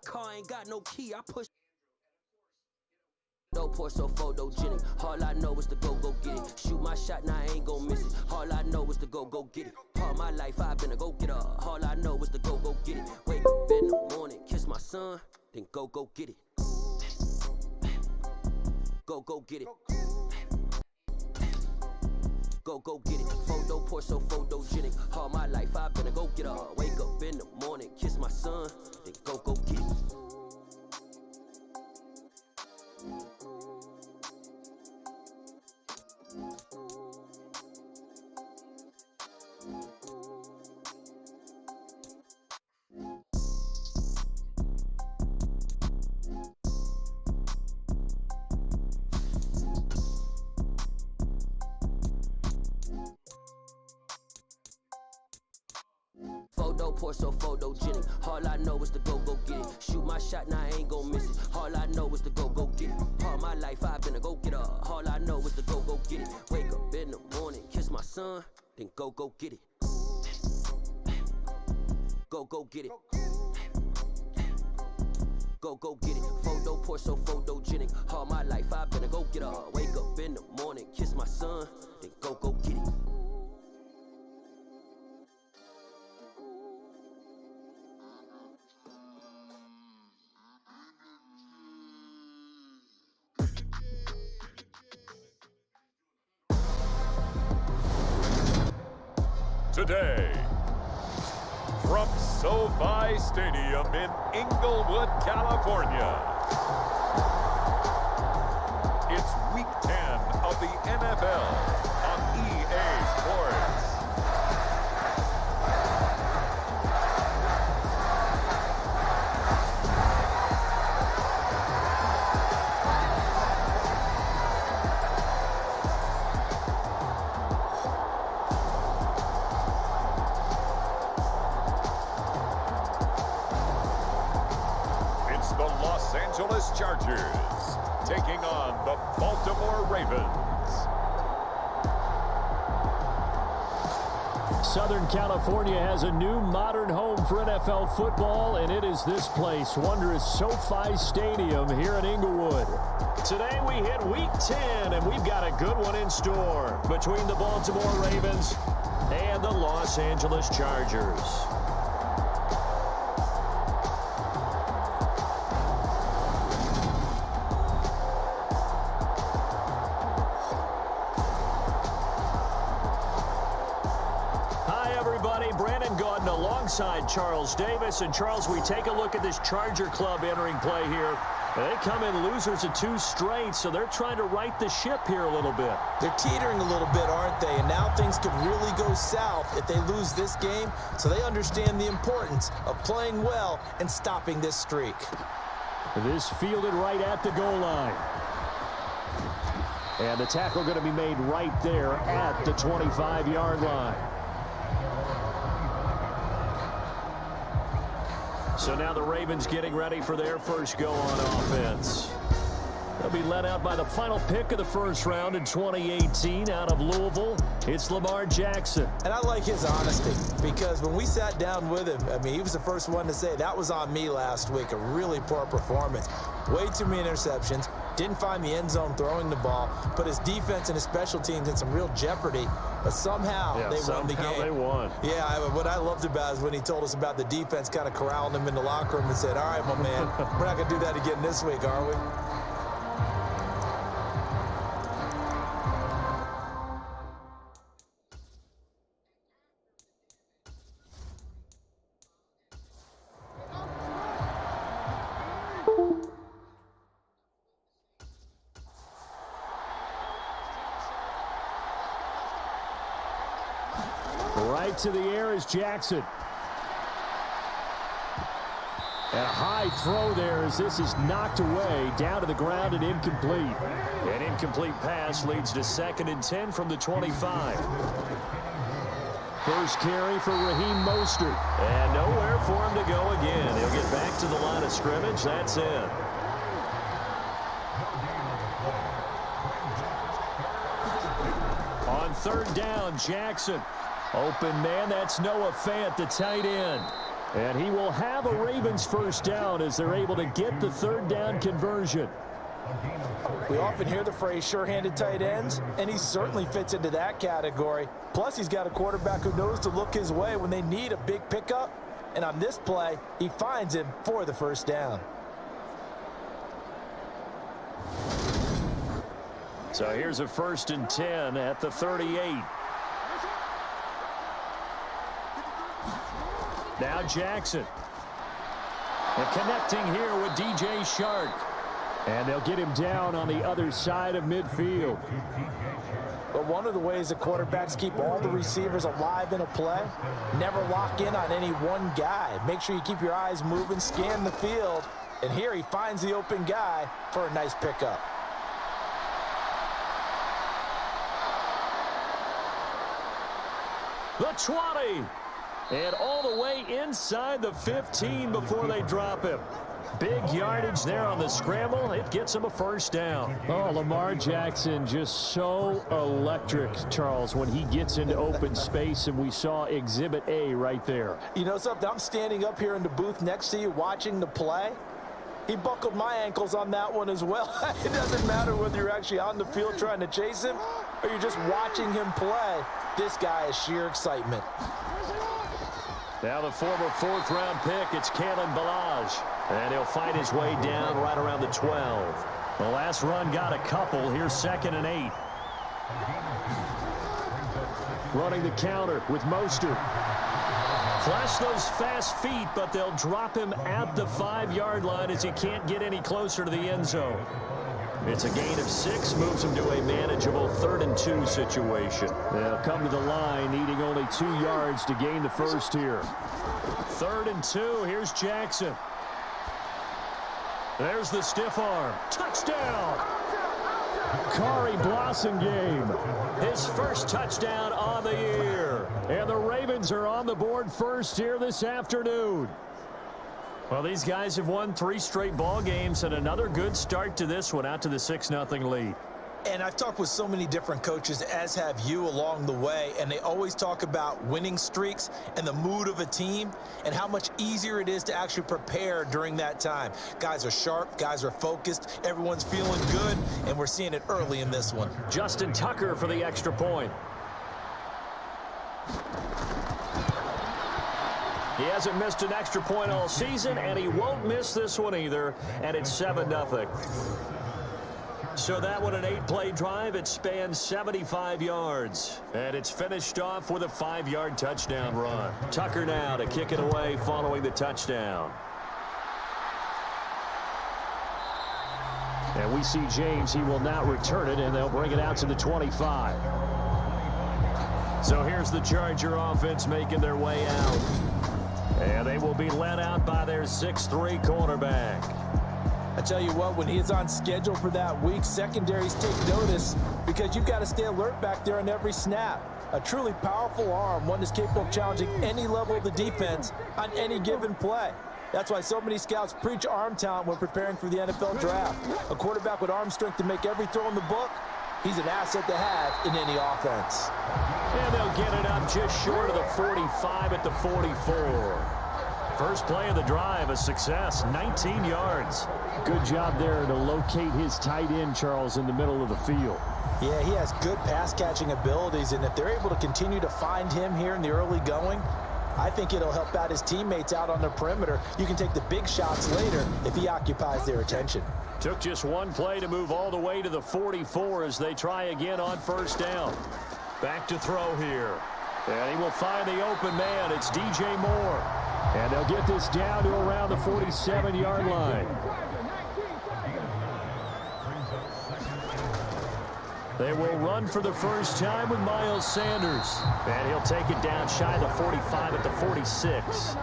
car ain't got no key, I push. No pour so photogenic. All I know is to go get it. Shoot my shot, now I ain't gon' miss it. All I know is to go get it. All my life I've been a go-getter. All I know is to go get it. Wake up in the morning, kiss my son, then go get it. Go get it. Go get it. Photo pour so photogenic. All my life I've been a go-getter. Wake up in the morning, kiss my son, then go get it. Photo pour so photogenic. All I know is to go get it. Shoot my shot, now I ain't gon' miss it. All I know is to go get it. All my life I've been a go-getter. All I know is to go get it. Wake up in the morning, kiss my son, then go get it. Go get it. Go get it. Photo pour so photogenic. All my life I've been a go-getter. Wake up in the morning, kiss my son, then go get it. Today, from SoFi Stadium in Inglewood, California, it's Week 10 of the NFL on EA Sports. The Los Angeles Chargers taking on the Baltimore Ravens. Southern California has a new modern home for NFL football, and it is this place, wondrous SoFi Stadium here in Inglewood. Today we hit Week 10, and we've got a good one in store between the Baltimore Ravens and the Los Angeles Chargers. Alongside Charles Davis. And Charles, we take a look at this Charger club entering play here. They come in losers of 2 straight, so they're trying to right the ship here a little bit. They're teetering a little bit, aren't they? And now things could really go south if they lose this game, so they understand the importance of playing well and stopping this streak. This fielded right at the goal line. And the tackle going to be made right there at the 25-yard line. So now the Ravens getting ready for their first go on offense. They'll be led out by the final pick of the first round in 2018 out of Louisville. It's Lamar Jackson. And I like his honesty, because when we sat down with him, I mean, he was the first one to say, that was on me last week, a really poor performance. Way too many interceptions, didn't find the end zone throwing the ball, put his defense and his special teams in some real jeopardy, but somehow they won the game. They won. Yeah, what I loved about is when he told us about the defense kind of corralling him in the locker room and said, all right, my man, we're not going to do that again this week, are we? Right to the air is Jackson. And a high throw there as this is knocked away, down to the ground and incomplete. An incomplete pass leads to 2nd and 10 from the 25. First carry for Raheem Mostert. And nowhere for him to go again. He'll get back to the line of scrimmage. That's it. On 3rd down, Jackson. Open man, that's Noah Fant, the tight end. And he will have a Ravens first down as they're able to get the third down conversion. We often hear the phrase sure-handed tight ends, and he certainly fits into that category. Plus, he's got a quarterback who knows to look his way when they need a big pickup. And on this play, he finds him for the first down. So here's a 1st and 10 at the 38. Now Jackson. And connecting here with DJ Shark. And they'll get him down on the other side of midfield. But one of the ways the quarterbacks keep all the receivers alive in a play, never lock in on any one guy. Make sure you keep your eyes moving, scan the field. And here he finds the open guy for a nice pickup. The 20. And all the way inside the 15 before they drop him. Big yardage there on the scramble. It gets him a first down. Oh, Lamar Jackson just so electric, Charles, when he gets into open space, and we saw Exhibit A right there. You know something? I'm standing up here in the booth next to you watching the play. He buckled my ankles on that one as well. It doesn't matter whether you're actually on the field trying to chase him or you're just watching him play. This guy is sheer excitement. Now the former 4th-round pick, it's Kalen Ballage. And he'll fight his way down right around the 12. The last run got a couple. Here's 2nd and 8. Running the counter with Mostert. Flash those fast feet, but they'll drop him at the 5-yard line as he can't get any closer to the end zone. It's a gain of 6, moves him to a manageable 3rd and 2 situation. They'll come to the line, needing only 2 yards to gain the first here. 3rd and 2, here's Jackson. There's the stiff arm. Touchdown! Kari Blossomgame, his first touchdown on the year. And the Ravens are on the board first here this afternoon. Well, these guys have won 3 straight ball games, and another good start to this one, out to the 6-0 lead. And I've talked with so many different coaches, as have you, along the way, and they always talk about winning streaks and the mood of a team and how much easier it is to actually prepare during that time. Guys are sharp, guys are focused, everyone's feeling good, and we're seeing it early in this one. Justin Tucker for the extra point. He hasn't missed an extra point all season, and he won't miss this one either, and it's 7-0. So that one, an 8-play drive. It spans 75 yards. And it's finished off with a 5-yard touchdown run. Tucker now to kick it away following the touchdown. And we see James. He will not return it, and they'll bring it out to the 25. So here's the Charger offense making their way out. And they will be led out by their 6'3" cornerback. I tell you what, when he is on schedule for that week, secondaries take notice because you've got to stay alert back there on every snap. A truly powerful arm, one that's capable of challenging any level of the defense on any given play. That's why so many scouts preach arm talent when preparing for the NFL draft. A quarterback with arm strength to make every throw in the book, he's an asset to have in any offense. And they'll get it up just short of the 45 at the 44. First play of the drive, a success, 19 yards. Good job there to locate his tight end, Charles, in the middle of the field. Yeah, he has good pass-catching abilities, and if they're able to continue to find him here in the early going, I think it'll help out his teammates out on the perimeter. You can take the big shots later if he occupies their attention. Took just one play to move all the way to the 44 as they try again on first down. Back to throw here. And he will find the open man. It's DJ Moore. And they'll get this down to around the 47-yard line. They will run for the first time with Miles Sanders. And he'll take it down shy of the 45 at the 46.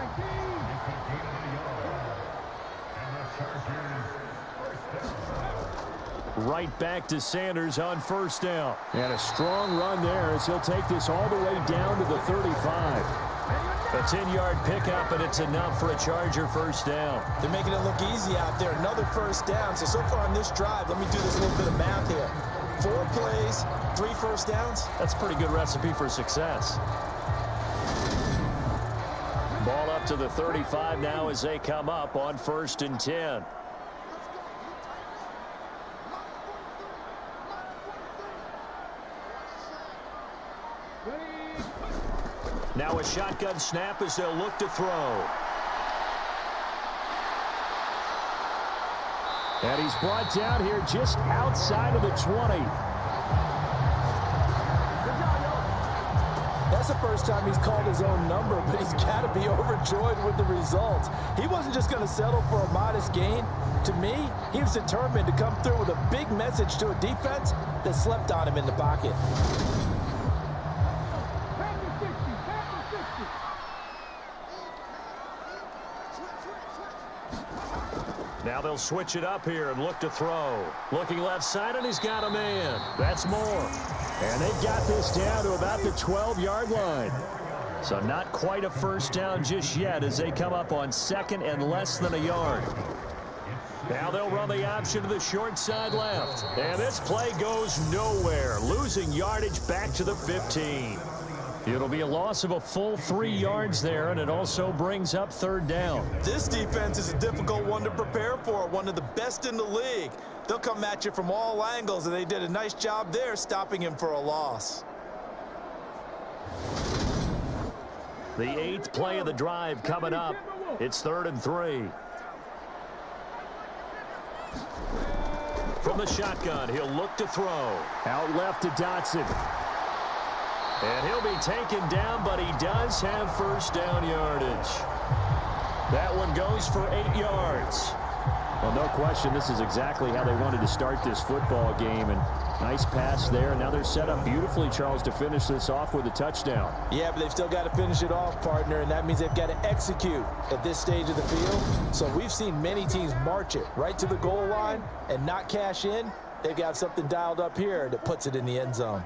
Right back to Sanders on first down. And a strong run there as he'll take this all the way down to the 35. A 10-yard pickup, and it's enough for a Charger first down. They're making it look easy out there. Another first down. So far on this drive, let me do this little bit of math here. 4 plays, 3 first downs. That's a pretty good recipe for success. Ball Ball up to the 35 now as they come up on 1st and 10. Now a shotgun snap as they'll look to throw. And he's brought down here just outside of the 20. That's the first time he's called his own number, but he's got to be overjoyed with the results. He wasn't just going to settle for a modest gain. To me, he was determined to come through with a big message to a defense that slept on him in the pocket. Now they'll switch it up here and look to throw. Looking left side, and he's got a man. That's more. And they've got this down to about the 12-yard line. So not quite a first down just yet as they come up on 2nd and less than a yard. Now they'll run the option to the short side left. And this play goes nowhere, losing yardage back to the 15. It'll be a loss of a full 3 yards there, and it also brings up 3rd down. This defense is a difficult one to prepare for, one of the best in the league. They'll come at you from all angles, and they did a nice job there stopping him for a loss. The 8th play of the drive coming up. It's 3rd and 3. From the shotgun, he'll look to throw. Out left to Dotson. And he'll be taken down, but he does have first down yardage. That one goes for 8 yards. Well, no question, this is exactly how they wanted to start this football game. And nice pass there. Now they're set up beautifully, Charles, to finish this off with a touchdown. Yeah, but they've still got to finish it off, partner, and that means they've got to execute at this stage of the field. So we've seen many teams march it right to the goal line and not cash in. They've got something dialed up here that puts it in the end zone.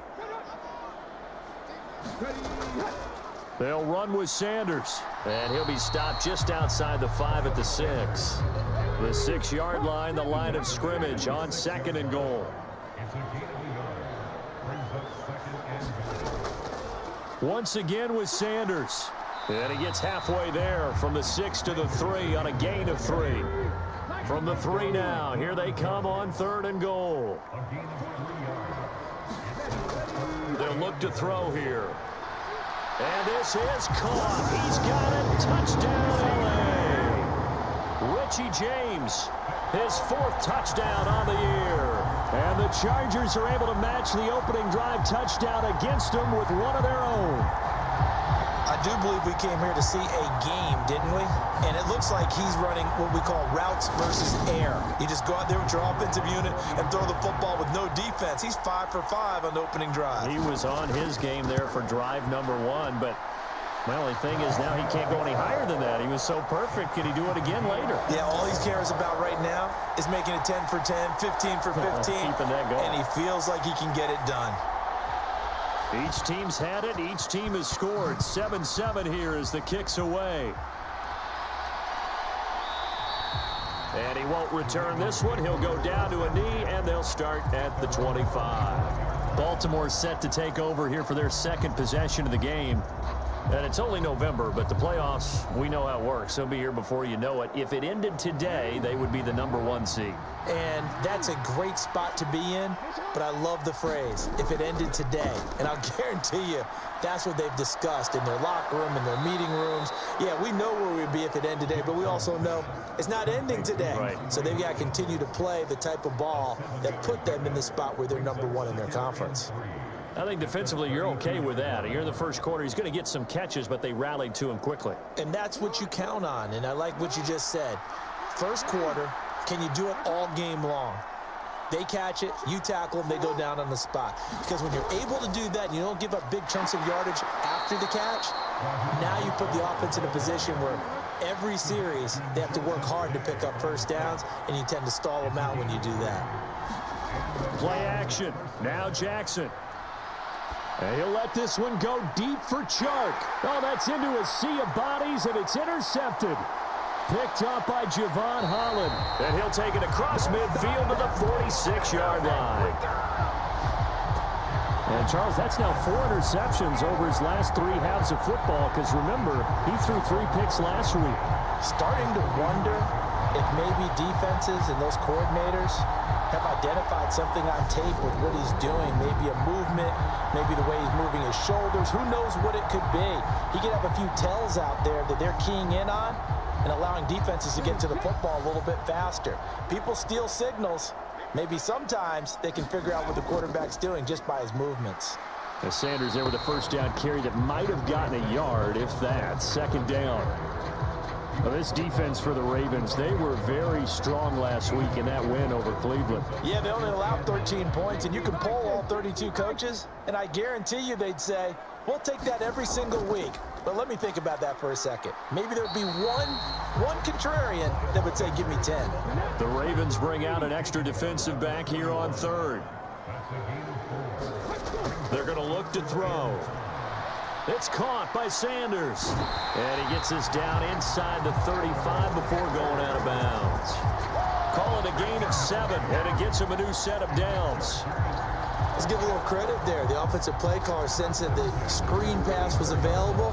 They'll run with Sanders, and he'll be stopped just outside the 5 at the 6. The 6-yard line, the line of scrimmage on 2nd and goal. Once again with Sanders, and he gets halfway there from the 6 to the 3 on a gain of 3. From the 3 now, here they come on 3rd and goal. They'll look to throw here. And this is caught. He's got it. Touchdown, LA. Richie James, his 4th touchdown on the year. And the Chargers are able to match the opening drive touchdown against them with one of their own. I do believe we came here to see a game, didn't we? And it looks like he's running what we call routes versus air. You just go out there with your offensive unit and throw the football with no defense. He's 5 for 5 on the opening drive. He was on his game there for drive number 1, but my only thing is now he can't go any higher than that. He was so perfect. Can he do it again later? Yeah, all he cares about right now is making it 10 for 10, 15 for 15. Keeping that going. And he feels like he can get it done. Each team's had it. Each team has scored. 7-7 here as the kick's away. And he won't return this one. He'll go down to a knee, and they'll start at the 25. Baltimore's set to take over here for their 2nd possession of the game. And it's only November, but the playoffs, we know how it works. They'll be here before you know it. If it ended today, they would be the number 1 seed. And that's a great spot to be in, but I love the phrase, if it ended today. And I'll guarantee you, that's what they've discussed in their locker room, in their meeting rooms. Yeah, we know where we'd be if it ended today, but we also know it's not ending today. Right. So they've got to continue to play the type of ball that put them in the spot where they're number 1 in their conference. I think defensively you're okay with that. You're in the first quarter. He's going to get some catches, but they rallied to him quickly. And that's what you count on, and I like what you just said. First quarter, can you do it all game long? They catch it, you tackle them, they go down on the spot. Because when you're able to do that and you don't give up big chunks of yardage after the catch, now you put the offense in a position where every series they have to work hard to pick up first downs, and you tend to stall them out when you do that. Play action. Now Jackson. And he'll let this one go deep for Chark. Oh, that's into a sea of bodies, and it's intercepted. Picked up by Javon Holland. And he'll take it across midfield to the 46-yard line. And, Charles, that's now 4 interceptions over his last 3 halves of football because, remember, he threw 3 picks last week. Starting to wonder if maybe defenses and those coordinators have identified something on tape with what he's doing. Maybe a movement, maybe the way he's moving his shoulders. Who knows what it could be? He could have a few tells out there that they're keying in on and allowing defenses to get to the football a little bit faster. People steal signals. Maybe sometimes they can figure out what the quarterback's doing just by his movements. As Sanders there with a first down carry that might have gotten a yard, if that. 2nd down. Well, this defense for the Ravens, they were very strong last week in that win over Cleveland. Yeah, they only allowed 13 points, and you can poll all 32 coaches, and I guarantee you they'd say, we'll take that every single week. But let me think about that for a second. Maybe there'd be one contrarian that would say, give me 10. The Ravens bring out an extra defensive back here on 3rd. They're going to look to throw. It's caught by Sanders. And he gets this down inside the 35 before going out of bounds. Call it a gain of 7, and it gets him a new set of downs. Let's give a little credit there. The offensive play caller sensed that the screen pass was available.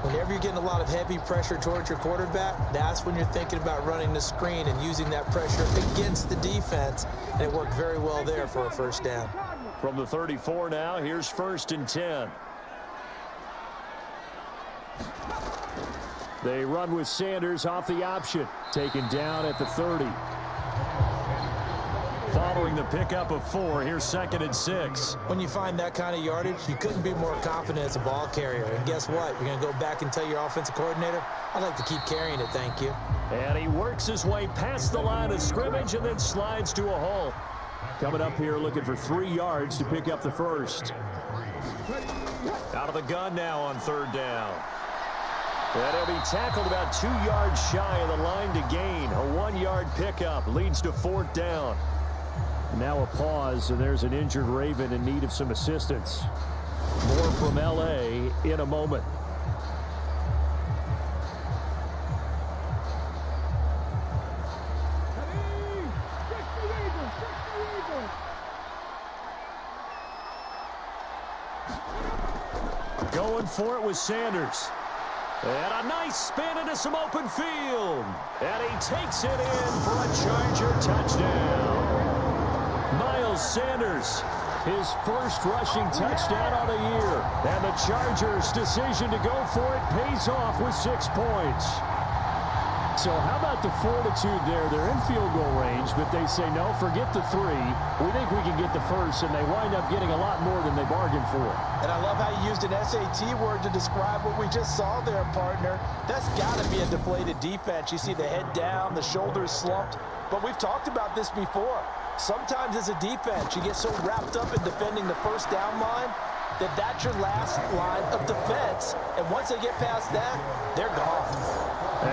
Whenever you're getting a lot of heavy pressure towards your quarterback, that's when you're thinking about running the screen and using that pressure against the defense. And it worked very well there for a first down. From the 34 now, here's 1st and 10. They run with Sanders off the option. Taken down at the 30. Following the pickup of 4, here's 2nd and 6. When you find that kind of yardage, you couldn't be more confident as a ball carrier. And guess what? You're going to go back and tell your offensive coordinator, I'd like to keep carrying it, thank you. And he works his way past the line of scrimmage and then slides to a hole. Coming up here looking for 3 yards to pick up the first. Out of the gun now on 3rd down. And he'll be tackled about 2 yards shy of the line to gain. A 1-yard pickup leads to 4th down. Now a pause, and there's an injured Raven in need of some assistance. More from L.A. in a moment. Going for it with Sanders. And a nice spin into some open field. And he takes it in for a Charger touchdown. Miles Sanders, his first rushing touchdown on the year. And the Chargers' decision to go for it pays off with 6 points. So how about the fortitude there? They're in field goal range, but they say, no, forget the 3. We think we can get the first, and they wind up getting a lot more than they bargained for. And I love how you used an SAT word to describe what we just saw there, partner. That's got to be a deflated defense. You see the head down, the shoulders slumped. But we've talked about this before. Sometimes as a defense, you get so wrapped up in defending the first down line that that's your last line of defense. And once they get past that, they're gone.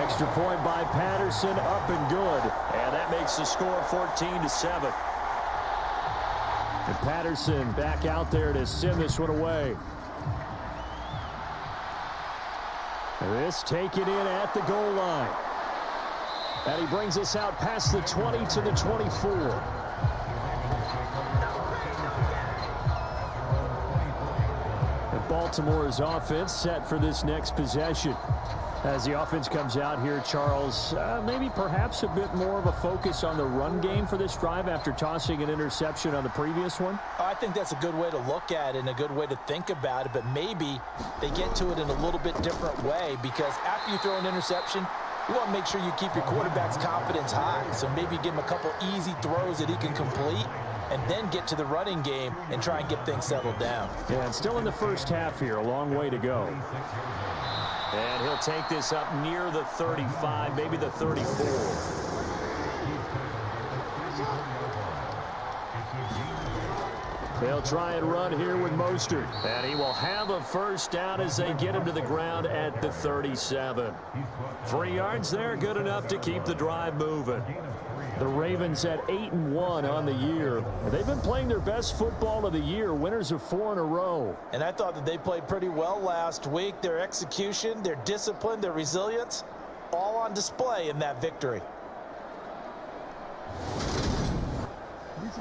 Extra point by Patterson, up and good. And that makes the score 14-7. And Patterson back out there to send this one away. This taken in at the goal line. And he brings us out past the 20 to the 24. Baltimore's offense set for this next possession. As the offense comes out here, Charles, maybe perhaps a bit more of a focus on the run game for this drive after tossing an interception on the previous one? I think that's a good way to look at it and a good way to think about it, but maybe they get to it in a little bit different way, because after you throw an interception, you want to make sure you keep your quarterback's confidence high. So maybe give him a couple easy throws that he can complete, and then get to the running game and try and get things settled down. Yeah, and still in the first half here, a long way to go. And he'll take this up near the 35, maybe the 34. They'll try and run here with Mostert. And he will have a first down as they get him to the ground at the 37. 3 yards there, good enough to keep the drive moving. The Ravens at 8-1 on the year. They've been playing their best football of the year, winners of 4 in a row. And I thought that they played pretty well last week. Their execution, their discipline, their resilience, all on display in that victory.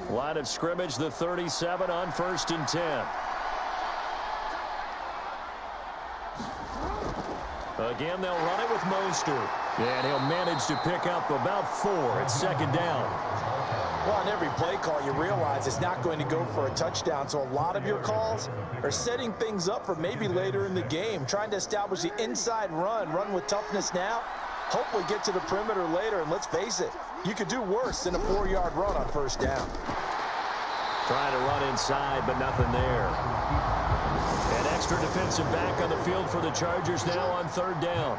Line of scrimmage, the 37 on 1st and 10. Again, they'll run it with Mostert. And he'll manage to pick up about 4 at second down. Well, on every play call, you realize it's not going to go for a touchdown. So a lot of your calls are setting things up for maybe later in the game, trying to establish the inside run with toughness now, hopefully get to the perimeter later. And let's face it, you could do worse than a 4-yard run on first down. Trying to run inside, but nothing there. An extra defensive back on the field for the Chargers now on third down.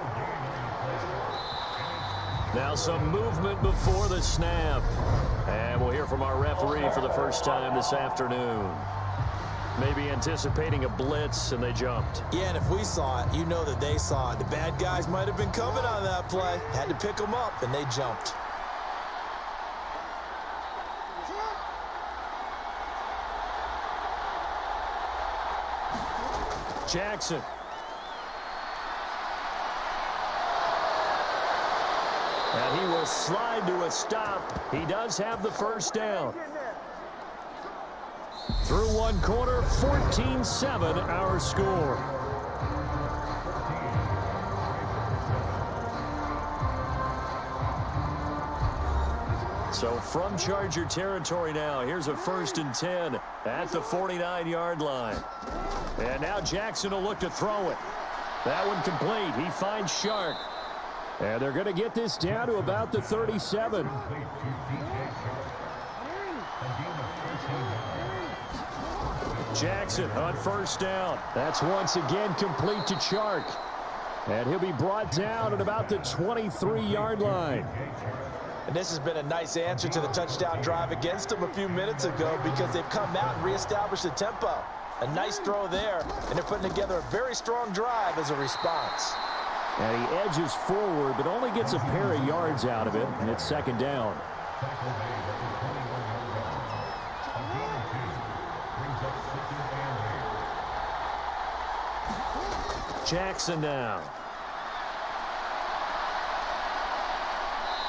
Now some movement before the snap. And we'll hear from our referee for the first time this afternoon. Maybe anticipating a blitz, and they jumped. Yeah, and if we saw it, you know that they saw it. The bad guys might have been coming on that play. Had to pick them up, and they jumped. Jackson. And he will slide to a stop. He does have the first down. Through one quarter, 14-7 our score. So from Charger territory now, here's a 1st and 10 at the 49-yard line. And now Jackson will look to throw it. That one complete. He finds Shark. And they're going to get this down to about the 37. Jackson on first down. That's once again complete to Chark. And he'll be brought down at about the 23-yard line. And this has been a nice answer to the touchdown drive against them a few minutes ago because they've come out and reestablished the tempo. A nice throw there, and they're putting together a very strong drive as a response. And he edges forward, but only gets a pair of yards out of it, and it's second down. Jackson now.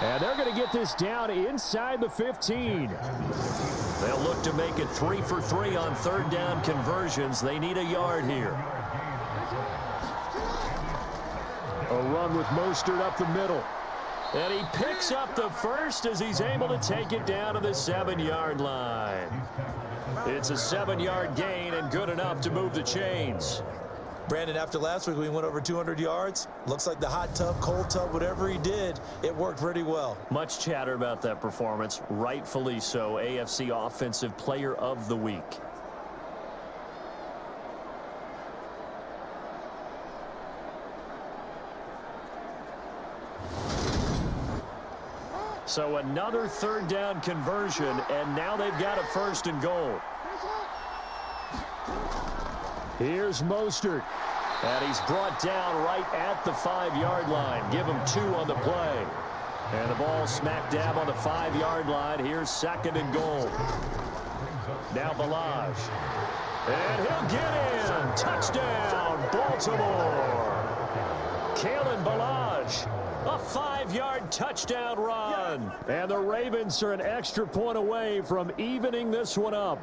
And they're going to get this down inside the 15. They'll look to make it 3 for 3 on third down conversions. They need a yard here. A run with Mostert up the middle. And he picks up the first as he's able to take it down to the 7-yard line. It's a 7-yard gain and good enough to move the chains. Brandon, after last week we went over 200 yards. Looks like the hot tub, cold tub, whatever he did, it worked pretty well. Much chatter about that performance. Rightfully so. AFC Offensive Player of the Week. So another third down conversion, and now they've got a 1st and goal. Here's Mostert. And he's brought down right at the 5-yard line. Give him 2 on the play. And the ball smack dab on the 5-yard line. Here's 2nd and goal. Now Balaj. And he'll get in. Touchdown, Baltimore. Kalen Balaj. A 5-yard touchdown run. And the Ravens are an extra point away from evening this one up.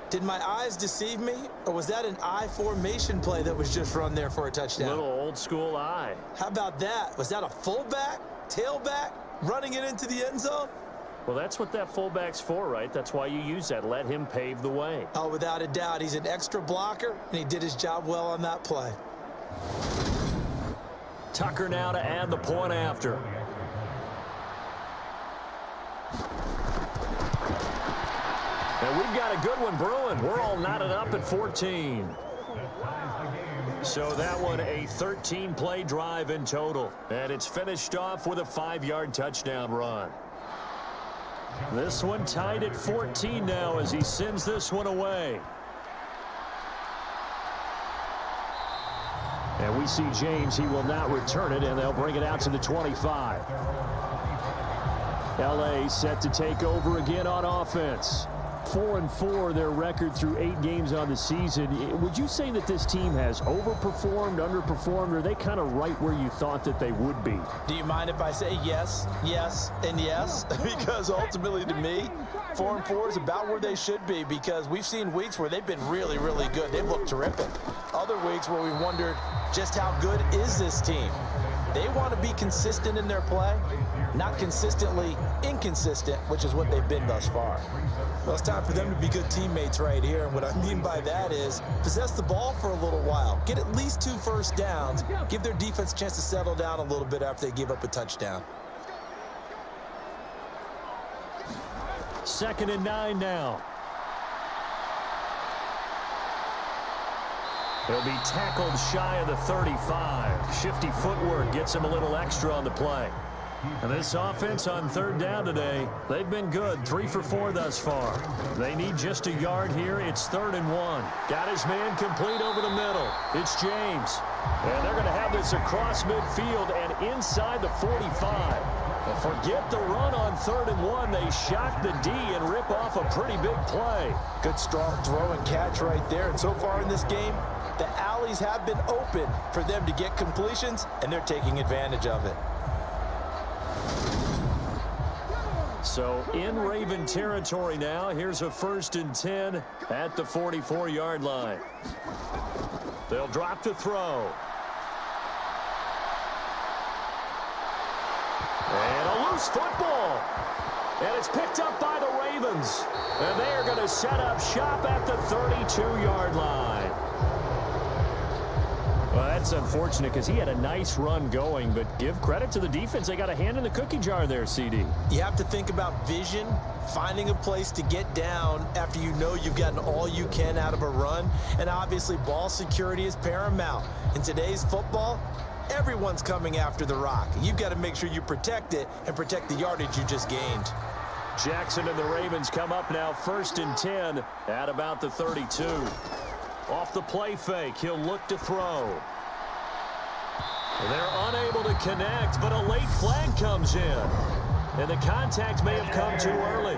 Did my eyes deceive me, or was that an I formation play that was just run there for a touchdown? Little old school eye. How about that? Was that a fullback, tailback, running it into the end zone? Well, that's what that fullback's for, right? That's why you use that. Let him pave the way. Oh, without a doubt. He's an extra blocker, and he did his job well on that play. Tucker now to add the point after. And we've got a good one brewing. We're all knotted up at 14. So that one a 13-play drive in total. And it's finished off with a 5-yard touchdown run. This one tied at 14 now as he sends this one away. And we see James. He will not return it, and they'll bring it out to the 25. L.A. set to take over again on offense. 4-4 their record through 8 games on the season. Would you say that this team has overperformed, underperformed, or are they kind of right where you thought that they would be? Do you mind if I say yes, yes, and yes? Because ultimately to me, 4-4 is about where they should be, because we've seen weeks where they've been really, really good. They've looked terrific. Other weeks where we wondered, just how good is this team. They want to be consistent in their play, not consistently inconsistent, which is what they've been thus far. Well, it's time for them to be good teammates right here, and what I mean by that is possess the ball for a little while, get at least 2 first downs, give their defense a chance to settle down a little bit after they give up a touchdown. 2nd and 9 now. He'll be tackled shy of the 35. Shifty footwork gets him a little extra on the play. And this offense on 3rd down today, they've been good. 3 for 4 thus far. They need just a yard here. It's 3rd and 1. Got his man complete over the middle. It's James. And they're going to have this across midfield and inside the 45. Well, forget the run on 3rd and 1. They shock the D and rip off a pretty big play. Good strong throw and catch right there. And so far in this game, the alleys have been open for them to get completions, and they're taking advantage of it. So in Raven territory now. Here's a 1st and 10 at the 44-yard line. They'll drop the throw. And a loose football. And it's picked up by the Ravens. And they are going to set up shop at the 32-yard line. Well, that's unfortunate because he had a nice run going, but give credit to the defense. They got a hand in the cookie jar there, CD. You have to think about vision, finding a place to get down after you know you've gotten all you can out of a run, and obviously ball security is paramount. In today's football, everyone's coming after the rock. You've got to make sure you protect it and protect the yardage you just gained. Jackson and the Ravens come up now 1st and 10 at about the 32. Off the play fake, he'll look to throw. They're unable to connect, but a late flag comes in. And the contact may have come too early.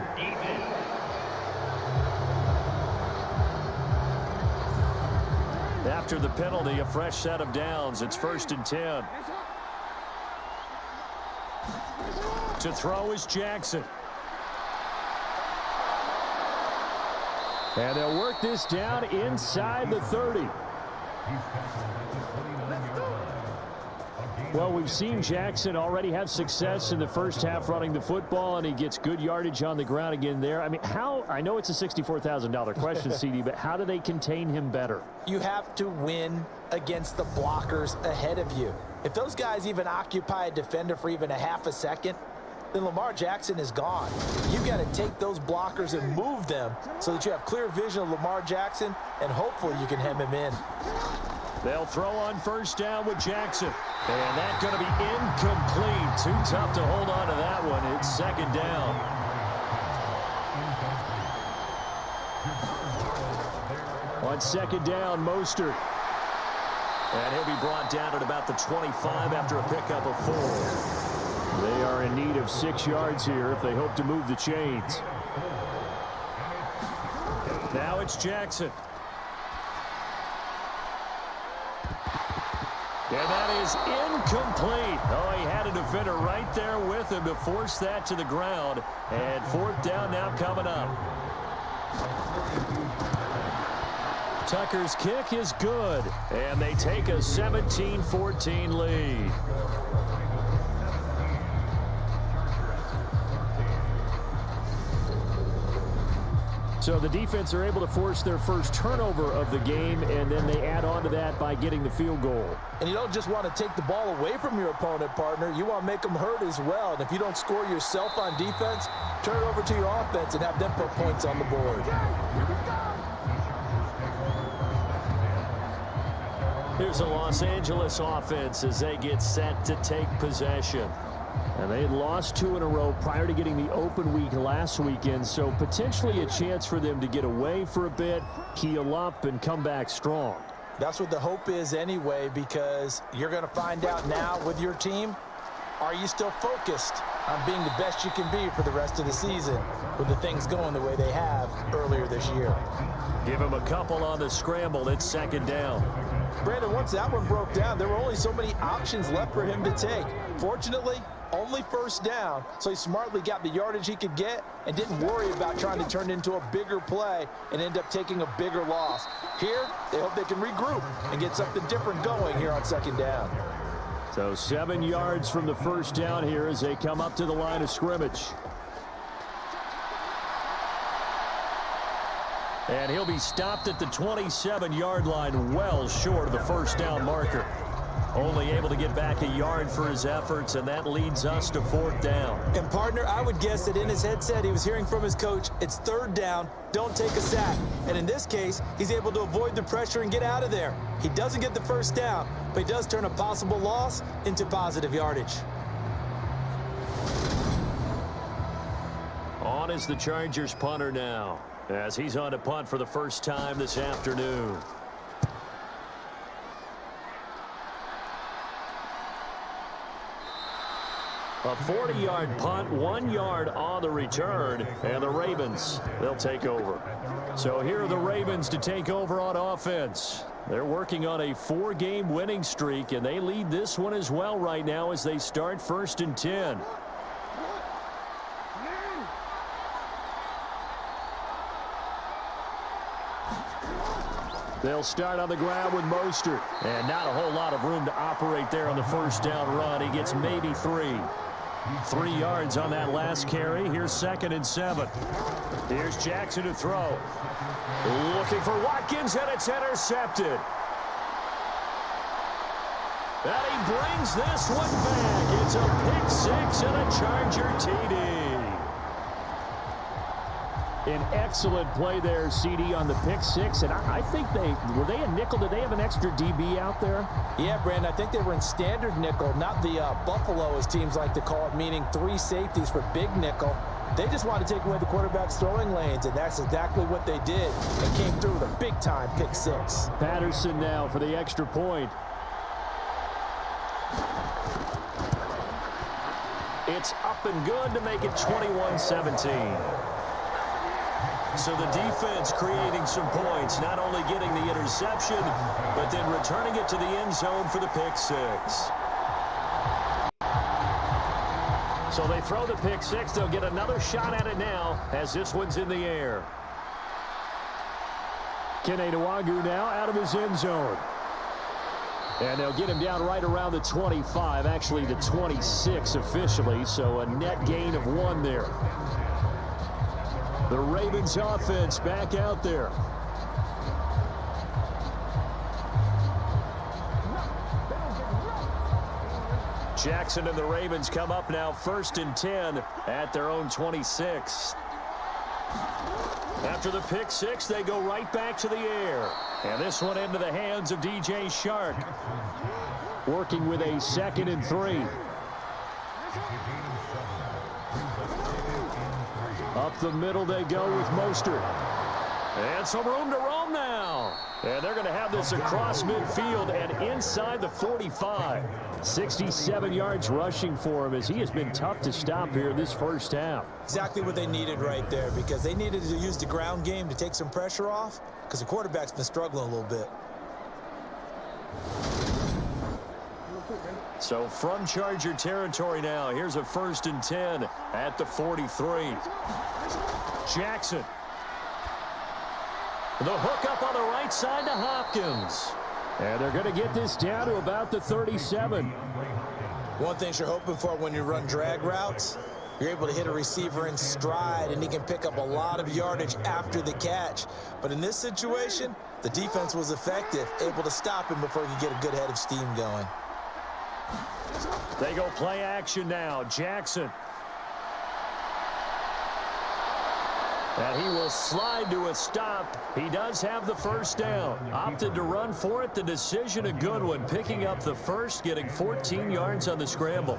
After the penalty, a fresh set of downs. It's 1st and 10. To throw is Jackson. And they'll work this down inside the 30. Well, we've seen Jackson already have success in the first half running the football, and he gets good yardage on the ground again there. I mean, I know it's a $64,000 question, CD, but how do they contain him better? You have to win against the blockers ahead of you. If those guys even occupy a defender for even a half a second, then Lamar Jackson is gone. You've got to take those blockers and move them so that you have clear vision of Lamar Jackson, and hopefully you can hem him in. They'll throw on 1st down with Jackson. And that's going to be incomplete. Too tough to hold on to that one. It's 2nd down. On 2nd down, Mostert. And he'll be brought down at about the 25 after a pickup of 4. They are in need of 6 yards here if they hope to move the chains. Now it's Jackson. And that is incomplete. Oh, he had a defender right there with him to force that to the ground. And 4th down now coming up. Tucker's kick is good. And they take a 17-14 lead. So the defense are able to force their first turnover of the game, and then they add on to that by getting the field goal. And you don't just want to take the ball away from your opponent, partner. You want to make them hurt as well. And if you don't score yourself on defense, turn it over to your offense and have them put points on the board. Here's the Los Angeles offense as they get set to take possession. And they had lost 2 in a row prior to getting the open week last weekend, so potentially a chance for them to get away for a bit, heal up, and come back strong. That's what the hope is anyway, because you're going to find out now with your team, are you still focused on being the best you can be for the rest of the season with the things going the way they have earlier this year? Give him a couple on the scramble. It's 2nd down. Brandon, once that one broke down, there were only so many options left for him to take. Fortunately, only first down, so he smartly got the yardage he could get and didn't worry about trying to turn it into a bigger play and end up taking a bigger loss. Here, they hope they can regroup and get something different going here on second down. So 7 yards from the first down here as they come up to the line of scrimmage. And he'll be stopped at the 27-yard line, well short of the first down marker. Only able to get back a yard for his efforts, and that leads us to fourth down. And, partner, I would guess that in his headset he was hearing from his coach, it's third down, don't take a sack. And in this case, he's able to avoid the pressure and get out of there. He doesn't get the first down, but he does turn a possible loss into positive yardage. On is the Chargers punter now, as he's on to punt for the first time this afternoon. A 40-yard punt, 1 yard on the return, and the Ravens, they'll take over. So here are the Ravens to take over on offense. They're working on a 4-game winning streak, and they lead this one as well right now as they start 1st and 10. They'll start on the ground with Mostert. And not a whole lot of room to operate there on the first down run. He gets maybe 3. 3 yards on that last carry. Here's 2nd and 7. Here's Jackson to throw. Looking for Watkins, and it's intercepted. And he brings this one back. It's a pick-6 and a Charger TD. An excellent play there, CD, on the pick-6. And I think were they a nickel? Did they have an extra DB out there? Yeah, Brandon, I think they were in standard nickel, not the Buffalo, as teams like to call it, meaning 3 safeties for big nickel. They just wanted to take away the quarterback's throwing lanes, and that's exactly what they did, and came through with a big-time pick-6. Patterson now for the extra point. It's up and good to make it 21-17. So the defense creating some points, not only getting the interception, but then returning it to the end zone for the pick-6. So they throw the pick-6. They'll get another shot at it now as this one's in the air. Kene Nwangwu now out of his end zone. And they'll get him down right around the 25, actually the 26 officially, so a net gain of 1 there. The Ravens offense back out there. Jackson and the Ravens come up now 1st and 10 at their own 26. After the pick-6, they go right back to the air. And this one into the hands of DJ Chark. Working with a 2nd and 3. Up the middle they go with Mostert. And some room to roam now. And they're going to have this across midfield and inside the 45. 67 yards rushing for him as he has been tough to stop here in this first half. Exactly what they needed right there, because they needed to use the ground game to take some pressure off, because the quarterback's been struggling a little bit. So from Charger territory now, here's a 1st and 10 at the 43. Jackson. The hook up on the right side to Hopkins. And they're going to get this down to about the 37. One thing you're hoping for when you run drag routes, you're able to hit a receiver in stride, and he can pick up a lot of yardage after the catch. But in this situation, the defense was effective, able to stop him before he could get a good head of steam going. They go play action now. Jackson. And he will slide to a stop. He does have the first down. Opted to run for it. The decision a good one. Picking up the first, getting 14 yards on the scramble.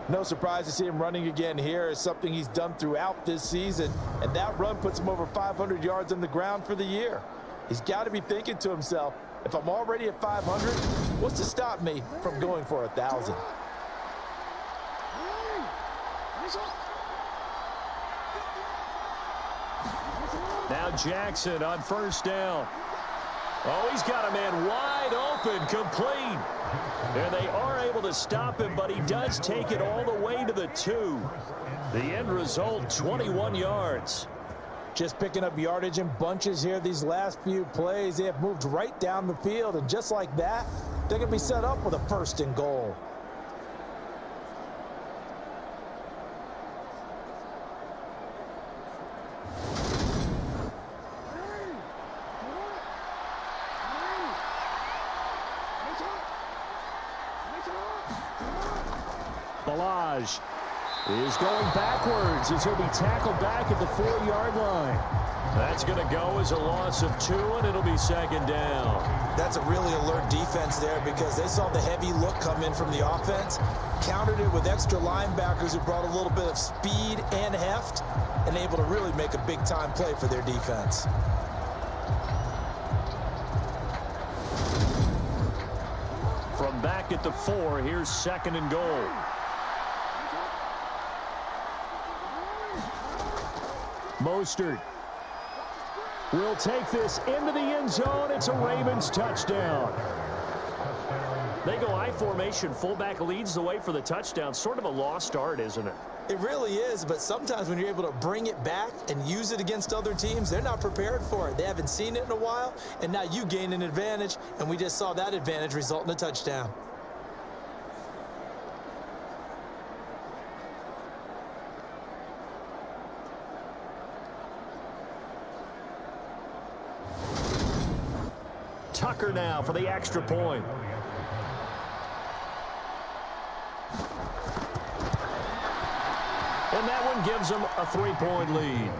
No surprise to see him running again here. Is something he's done throughout this season. And that run puts him over 500 yards on the ground for the year. He's got to be thinking to himself, if I'm already at 500, what's to stop me from going for 1,000? Now Jackson on first down. Oh, he's got a man wide open, complete. And they are able to stop him, but he does take it all the way to the 2. The end result, 21 yards. Just picking up yardage in bunches here these last few plays. They have moved right down the field, and just like that, they're going to be set up with a 1st and goal. Balaj is going backwards as he'll be tackled back at the 4-yard line. That's going to go as a loss of 2, and it'll be 2nd down. That's a really alert defense there because they saw the heavy look come in from the offense, countered it with extra linebackers who brought a little bit of speed and heft, and able to really make a big-time play for their defense. From back at the 4, here's 2nd and goal. Mostert will take this into the end zone. It's a Ravens touchdown. They go I formation. Fullback leads the way for the touchdown. Sort of a lost art, isn't it? It really is, but sometimes when you're able to bring it back and use it against other teams, they're not prepared for it. They haven't seen it in a while, and now you gain an advantage, and we just saw that advantage result in a touchdown. Tucker now for the extra point. And that one gives them a 3-point lead.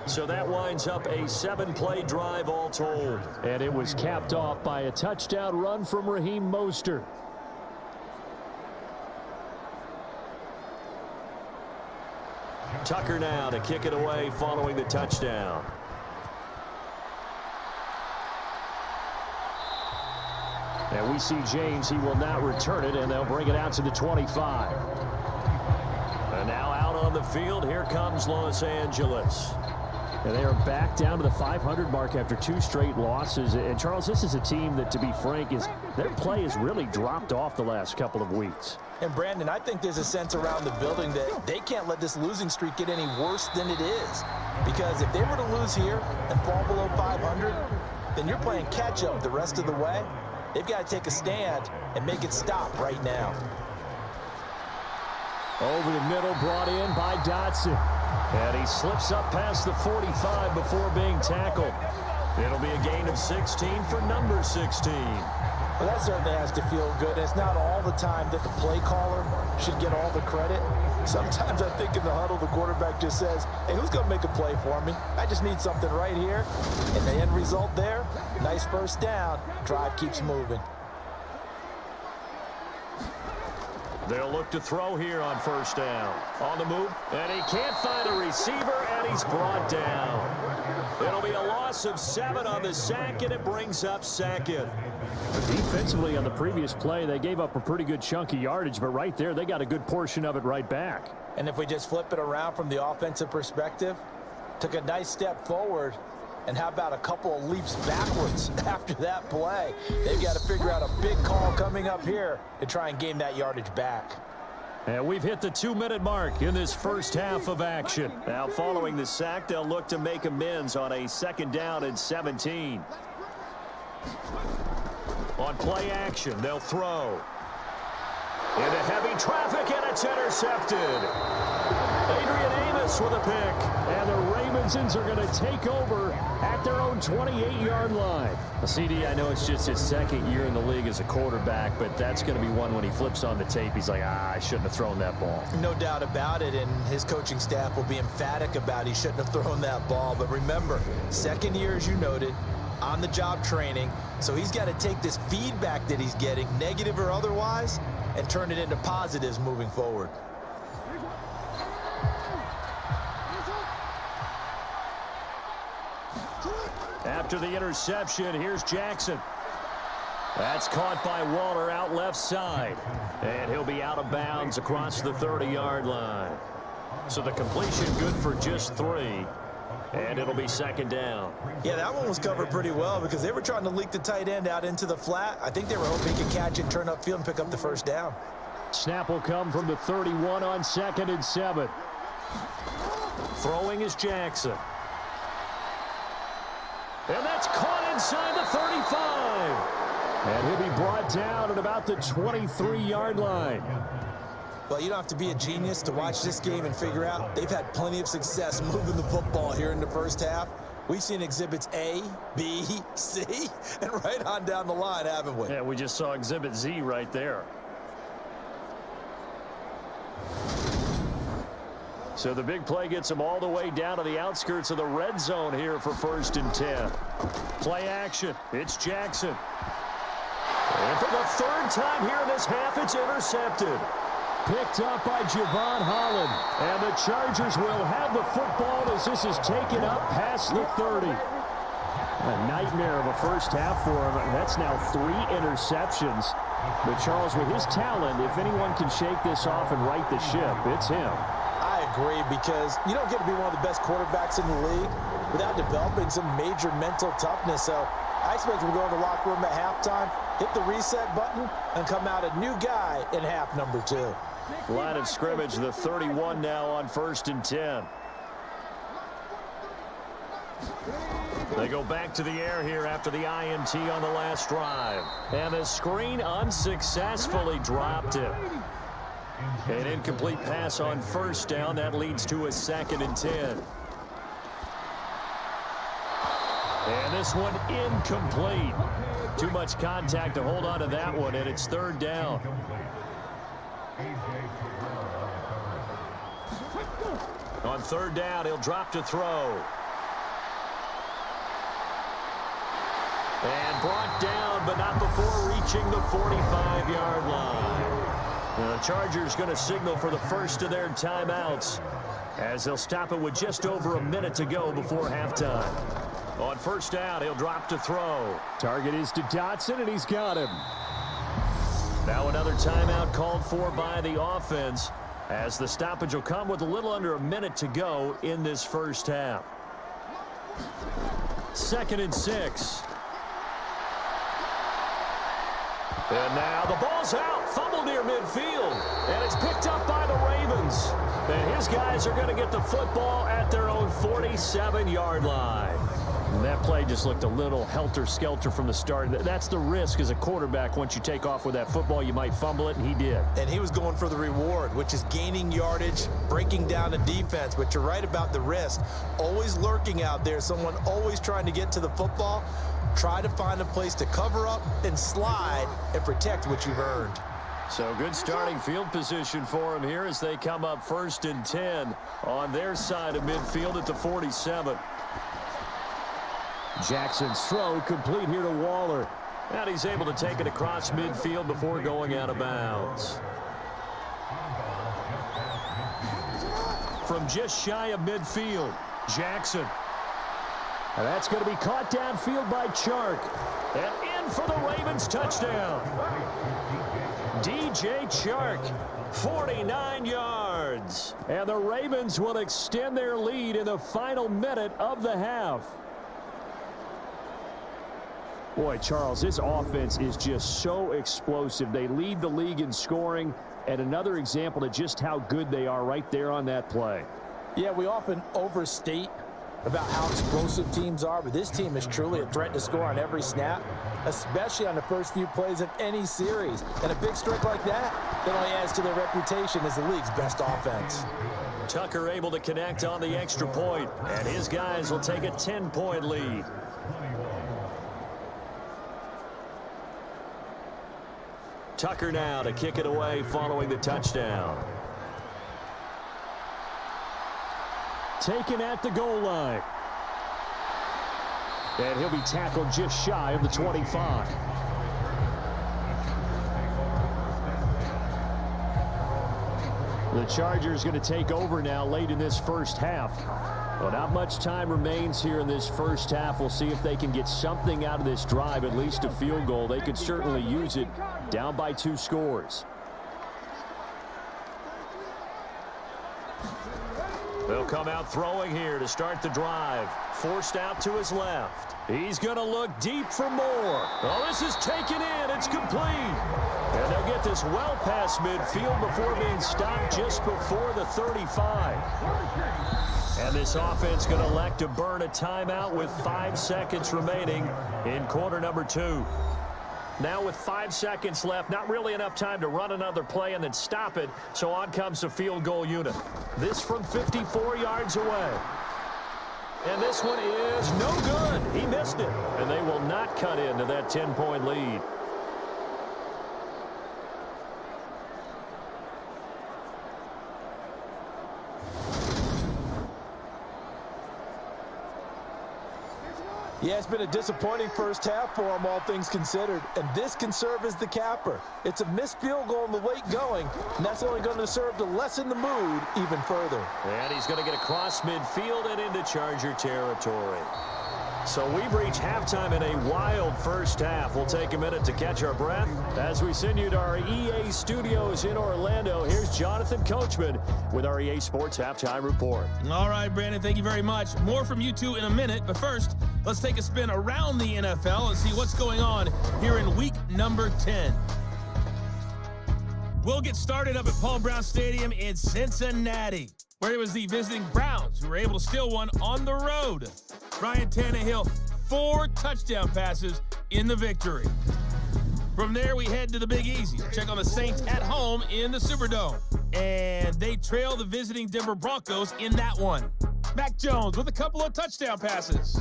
So that winds up a 7-play drive all told. And it was capped off by a touchdown run from Raheem Mostert. Tucker now to kick it away following the touchdown. And we see James. He will not return it, and they'll bring it out to the 25. And now out on the field, here comes Los Angeles. And they are back down to the 500 mark after 2 straight losses. And, Charles, this is a team that, to be frank, their play has really dropped off the last couple of weeks. And, Brandon, I think there's a sense around the building that they can't let this losing streak get any worse than it is. Because if they were to lose here and fall below 500, then you're playing catch-up the rest of the way. They've got to take a stand and make it stop right now. Over the middle, brought in by Dotson. And he slips up past the 45 before being tackled. It'll be a gain of 16 for number 16. Well, that certainly has to feel good. It's not all the time that the play caller should get all the credit. Sometimes I think in the huddle, the quarterback just says, hey, who's going to make a play for me? I just need something right here. And the end result there, nice 1st down. Drive keeps moving. They'll look to throw here on 1st down. On the move, and he can't find a receiver, and he's brought down. It'll be a loss of 7 on the sack, and it brings up 2nd. Defensively on the previous play, they gave up a pretty good chunk of yardage, but right there, they got a good portion of it right back. And if we just flip it around from the offensive perspective, took a nice step forward, and how about a couple of leaps backwards after that play? They've got to figure out a big call coming up here to try and gain that yardage back. And we've hit the 2-minute mark in this first half of action. Now following the sack, they'll look to make amends on a 2nd down and 17. On play action, they'll throw. Into heavy traffic, and it's intercepted. Adrian Amos with a pick. And the Ravensons are going to take over at their own 28-yard line. CD, I know it's just his 2nd year in the league as a quarterback, but that's going to be one when he flips on the tape. He's like, I shouldn't have thrown that ball. No doubt about it, and his coaching staff will be emphatic about he shouldn't have thrown that ball. But remember, 2nd year, as you noted, on-the-job training. So he's got to take this feedback that he's getting, negative or otherwise, and turn it into positives moving forward. After the interception, here's Jackson. That's caught by Waller out left side. And he'll be out of bounds across the 30-yard line. So the completion good for just 3. And it'll be second down. Yeah, that one was covered pretty well because they were trying to leak the tight end out into the flat. I think they were hoping he could catch it, turn upfield, and pick up the first down. Snap will come from the 31 on 2nd and 7. Throwing is Jackson. And that's caught inside the 35. And he'll be brought down at about the 23-yard line. Well, you don't have to be a genius to watch this game and figure out they've had plenty of success moving the football here in the first half. We've seen exhibits A, B, C, and right on down the line, haven't we? Yeah, we just saw exhibit Z right there. So the big play gets him all the way down to the outskirts of the red zone here for 1st and 10. Play action. It's Jackson. And for the 3rd time here in this half, it's intercepted. Picked up by Javon Holland. And the Chargers will have the football as this is taken up past the 30. A nightmare of a first half for him. That's now 3 interceptions. But Charles, with his talent, if anyone can shake this off and right the ship, it's him. I agree, because you don't get to be one of the best quarterbacks in the league without developing some major mental toughness. So I expect him to go in the locker room at halftime, hit the reset button, and come out a new guy in half number 2. Line of scrimmage, the 31 now on 1st and 10. They go back to the air here after the INT on the last drive. And the screen unsuccessfully dropped it. An incomplete pass on 1st down. That leads to a 2nd and 10. And this one incomplete. Too much contact to hold on to that one, and it's 3rd down. On 3rd down, he'll drop to throw. And brought down, but not before reaching the 45-yard line. The Chargers going to signal for the first of their timeouts as they'll stop it with just over a minute to go before halftime. On 1st down, he'll drop to throw. Target is to Dotson, and he's got him. Now another timeout called for by the offense as the stoppage will come with a little under a minute to go in this first half. 2nd and 6. And now the ball's out. Fumble near midfield. And it's picked up by the Ravens. And his guys are going to get the football at their own 47-yard line. And that play just looked a little helter-skelter from the start. That's the risk as a quarterback. Once you take off with that football, you might fumble it, and he did. And he was going for the reward, which is gaining yardage, breaking down the defense. But you're right about the risk. Always lurking out there, someone always trying to get to the football. Try to find a place to cover up and slide and protect what you've earned. So good starting field position for him here as they come up 1st and 10 on their side of midfield at the 47. Jackson's throw complete here to Waller. And he's able to take it across midfield before going out of bounds. From just shy of midfield, Jackson. And that's going to be caught downfield by Chark. And in for the Ravens touchdown. DJ Chark, 49 yards. And the Ravens will extend their lead in the final minute of the half. Boy, Charles, this offense is just so explosive. They lead the league in scoring, and another example of just how good they are right there on that play. Yeah, we often overstate about how explosive teams are, but this team is truly a threat to score on every snap, especially on the first few plays of any series. And a big streak like that only adds to their reputation as the league's best offense. Tucker able to connect on the extra point, and his guys will take a 10-point lead. Tucker now to kick it away following the touchdown. Taken at the goal line. And he'll be tackled just shy of the 25. The Chargers going to take over now late in this first half. Well, not much time remains here in this first half. We'll see if they can get something out of this drive, at least a field goal. They could certainly use it, down by 2 scores. They'll come out throwing here to start the drive. Forced out to his left. He's going to look deep for more. Oh, this is taken in. It's complete. And they'll get this well past midfield before being stopped just before the 35. And this offense going to elect to burn a timeout with 5 seconds remaining in quarter number 2. Now with 5 seconds left, not really enough time to run another play and then stop it, so on comes the field goal unit. This from 54 yards away. And this one is no good. He missed it, and they will not cut into that 10-point lead. Yeah, it's been a disappointing first half for him, all things considered, and this can serve as the capper. It's a missed field goal in the late going, and that's only going to serve to lessen the mood even further. And he's going to get across midfield and into Charger territory. So we've reached halftime in a wild first half. We'll take a minute to catch our breath as we send you to our EA studios in Orlando. Here's Jonathan Coachman with our EA Sports Halftime Report. All right, Brandon, thank you very much. More from you two in a minute, but first, let's take a spin around the NFL and see what's going on here in week number 10. We'll get started up at Paul Brown Stadium in Cincinnati, where it was the visiting Browns who were able to steal one on the road. Ryan Tannehill, 4 touchdown passes in the victory. From there, we head to the Big Easy. Check on the Saints at home in the Superdome. And they trail the visiting Denver Broncos in that one. Mac Jones with a couple of touchdown passes.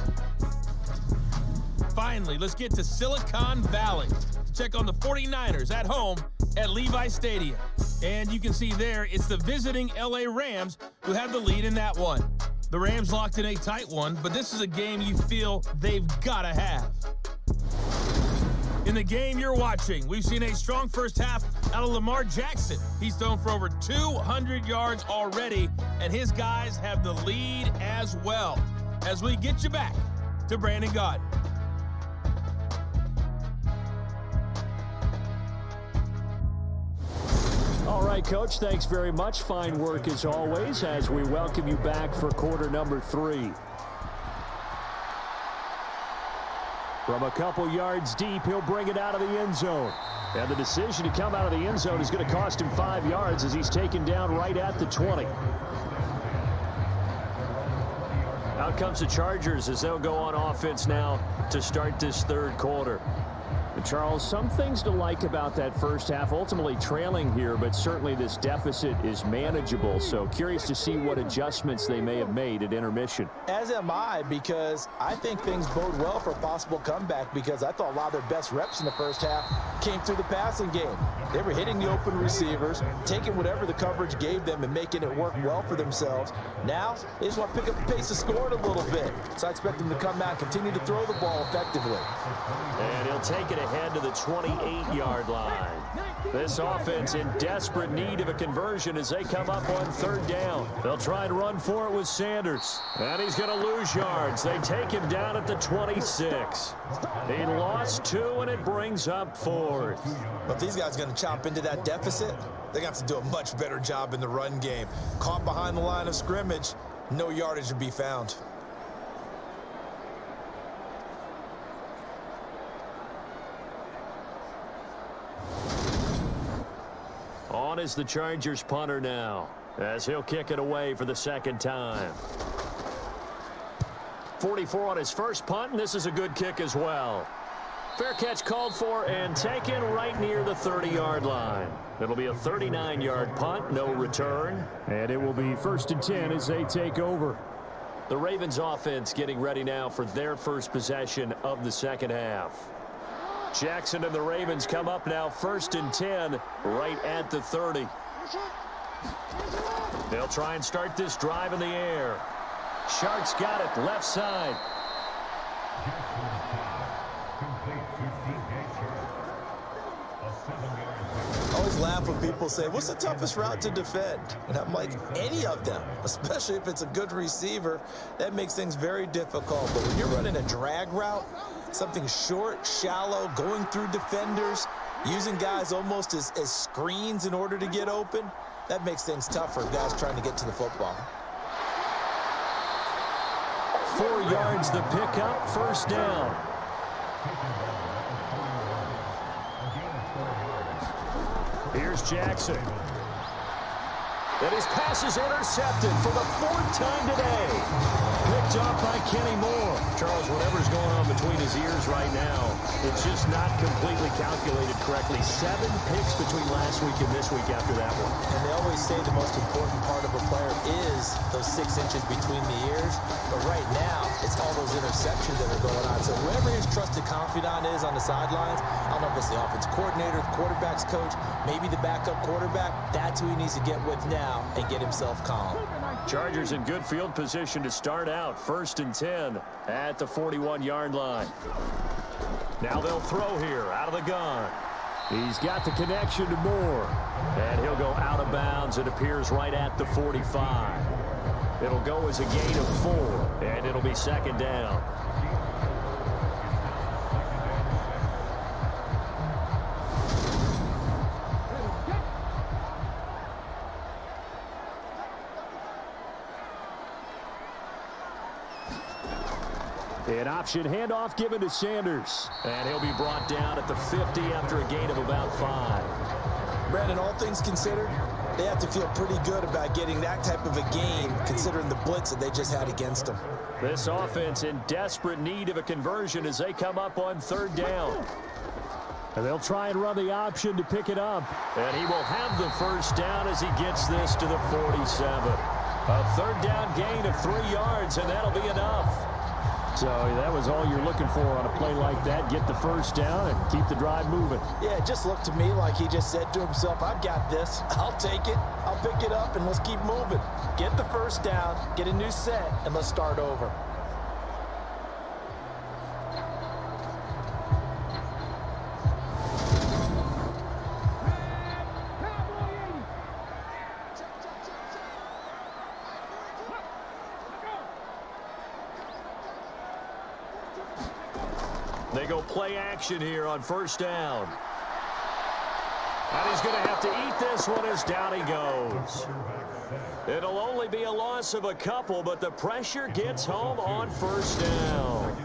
Finally, let's get to Silicon Valley to check on the 49ers at home at Levi Stadium. And you can see there, it's the visiting LA Rams who have the lead in that one. The Rams locked in a tight one, but this is a game you feel they've got to have. In the game you're watching, we've seen a strong first half out of Lamar Jackson. He's thrown for over 200 yards already, and his guys have the lead as well. As we get you back to Brandon Gott. All right, Coach, thanks very much. Fine work as always as we welcome you back for quarter number 3. From a couple yards deep, he'll bring it out of the end zone. And the decision to come out of the end zone is going to cost him 5 yards as he's taken down right at the 20. Out comes the Chargers as they'll go on offense now to start this third quarter. And Charles, some things to like about that first half, ultimately trailing here, but certainly this deficit is manageable. So curious to see what adjustments they may have made at intermission. As am I, because I think things bode well for a possible comeback, because I thought a lot of their best reps in the first half came through the passing game. They were hitting the open receivers, taking whatever the coverage gave them and making it work well for themselves. Now, they just want to pick up the pace of scoring a little bit. So I expect them to come out and continue to throw the ball effectively. And he'll take it ahead to the 28-yard line. This offense in desperate need of a conversion as they come up on third down. They'll try and run for it with Sanders. And he's going to lose yards. They take him down at the 26. He lost 2, and it brings up 4th. But these guys are going to chop into that deficit. They're going to have to do a much better job in the run game. Caught behind the line of scrimmage, no yardage to be found. On is the Chargers punter now, as he'll kick it away for the second time. 44 on his first punt, and this is a good kick as well. Fair catch called for and taken right near the 30-yard line. It'll be a 39-yard punt, no return. And it will be 1st and 10 as they take over. The Ravens offense getting ready now for their first possession of the second half. Jackson and the Ravens come up now 1st and 10 right at the 30. They'll try and start this drive in the air. Sharks got it left side. I always laugh when people say, what's the toughest route to defend? And I'm like, any of them, especially if it's a good receiver. That makes things very difficult. But when you're running a drag route, something short, shallow, going through defenders, using guys almost as screens in order to get open, that makes things tough for guys trying to get to the football. 4 yards the pickup, first down. Here's Jackson. And his pass is intercepted for the 4th time today. Picked off by Kenny Moore. Charles, whatever's going on between his ears right now, it's just not completely calculated correctly. 7 picks between last week and this week after that one. And they always say the most important part of a player is those 6 inches between the ears. But right now, it's all those interceptions that are going on. So whoever his trusted confidant is on the sidelines, I don't know if it's the offense coordinator, the quarterback's coach, maybe the backup quarterback, that's who he needs to get with now and get himself calm. Chargers in good field position to start out. 1st and 10 at the 41-yard line. Now they'll throw here out of the gun. He's got the connection to Moore. And he'll go out of bounds. It appears right at the 45. It'll go as a gain of 4, and it'll be 2nd down. An option handoff given to Sanders. And he'll be brought down at the 50 after a gain of about 5. Brandon, all things considered, they have to feel pretty good about getting that type of a gain considering the blitz that they just had against them. This offense in desperate need of a conversion as they come up on 3rd down. And they'll try and run the option to pick it up. And he will have the 1st down as he gets this to the 47. A 3rd down gain of 3 yards, and that'll be enough. So that was all you're looking for on a play like that. Get the 1st down and keep the drive moving. Yeah, it just looked to me like he just said to himself, I've got this. I'll take it. I'll pick it up, and let's keep moving. Get the 1st down, get a new set, and let's start over. They go play action here on 1st down. And he's going to have to eat this one as down he goes. It'll only be a loss of a couple, but the pressure gets home on 1st down.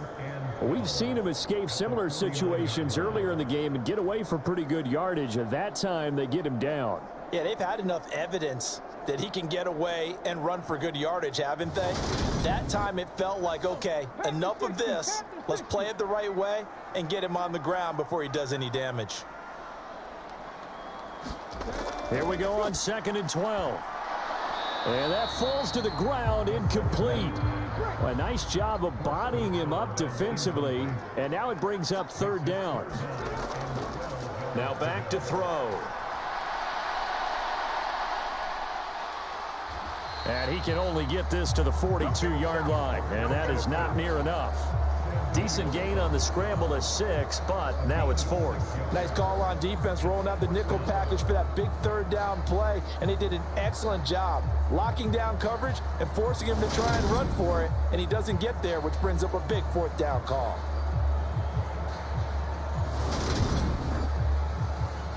We've seen him escape similar situations earlier in the game and get away for pretty good yardage. At that time, they get him down. Yeah, they've had enough evidence that he can get away and run for good yardage, haven't they? That time it felt like, okay, enough of this. Let's play it the right way and get him on the ground before he does any damage. Here we go on 2nd and 12. And that falls to the ground, incomplete. A nice job of bodying him up defensively. And now it brings up 3rd down. Now back to throw. And he can only get this to the 42-yard line. And that is not near enough. Decent gain on the scramble to 6, but now it's 4th. Nice call on defense, rolling out the nickel package for that big 3rd down play, and they did an excellent job locking down coverage and forcing him to try and run for it, and he doesn't get there, which brings up a big 4th down call.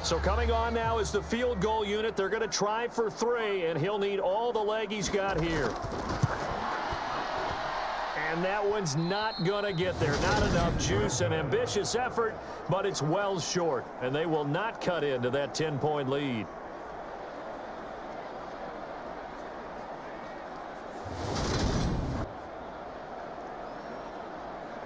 So coming on now is the field goal unit. They're going to try for 3, and he'll need all the leg he's got here. And that one's not going to get there. Not enough juice. An ambitious effort, but it's well short. And they will not cut into that 10-point lead.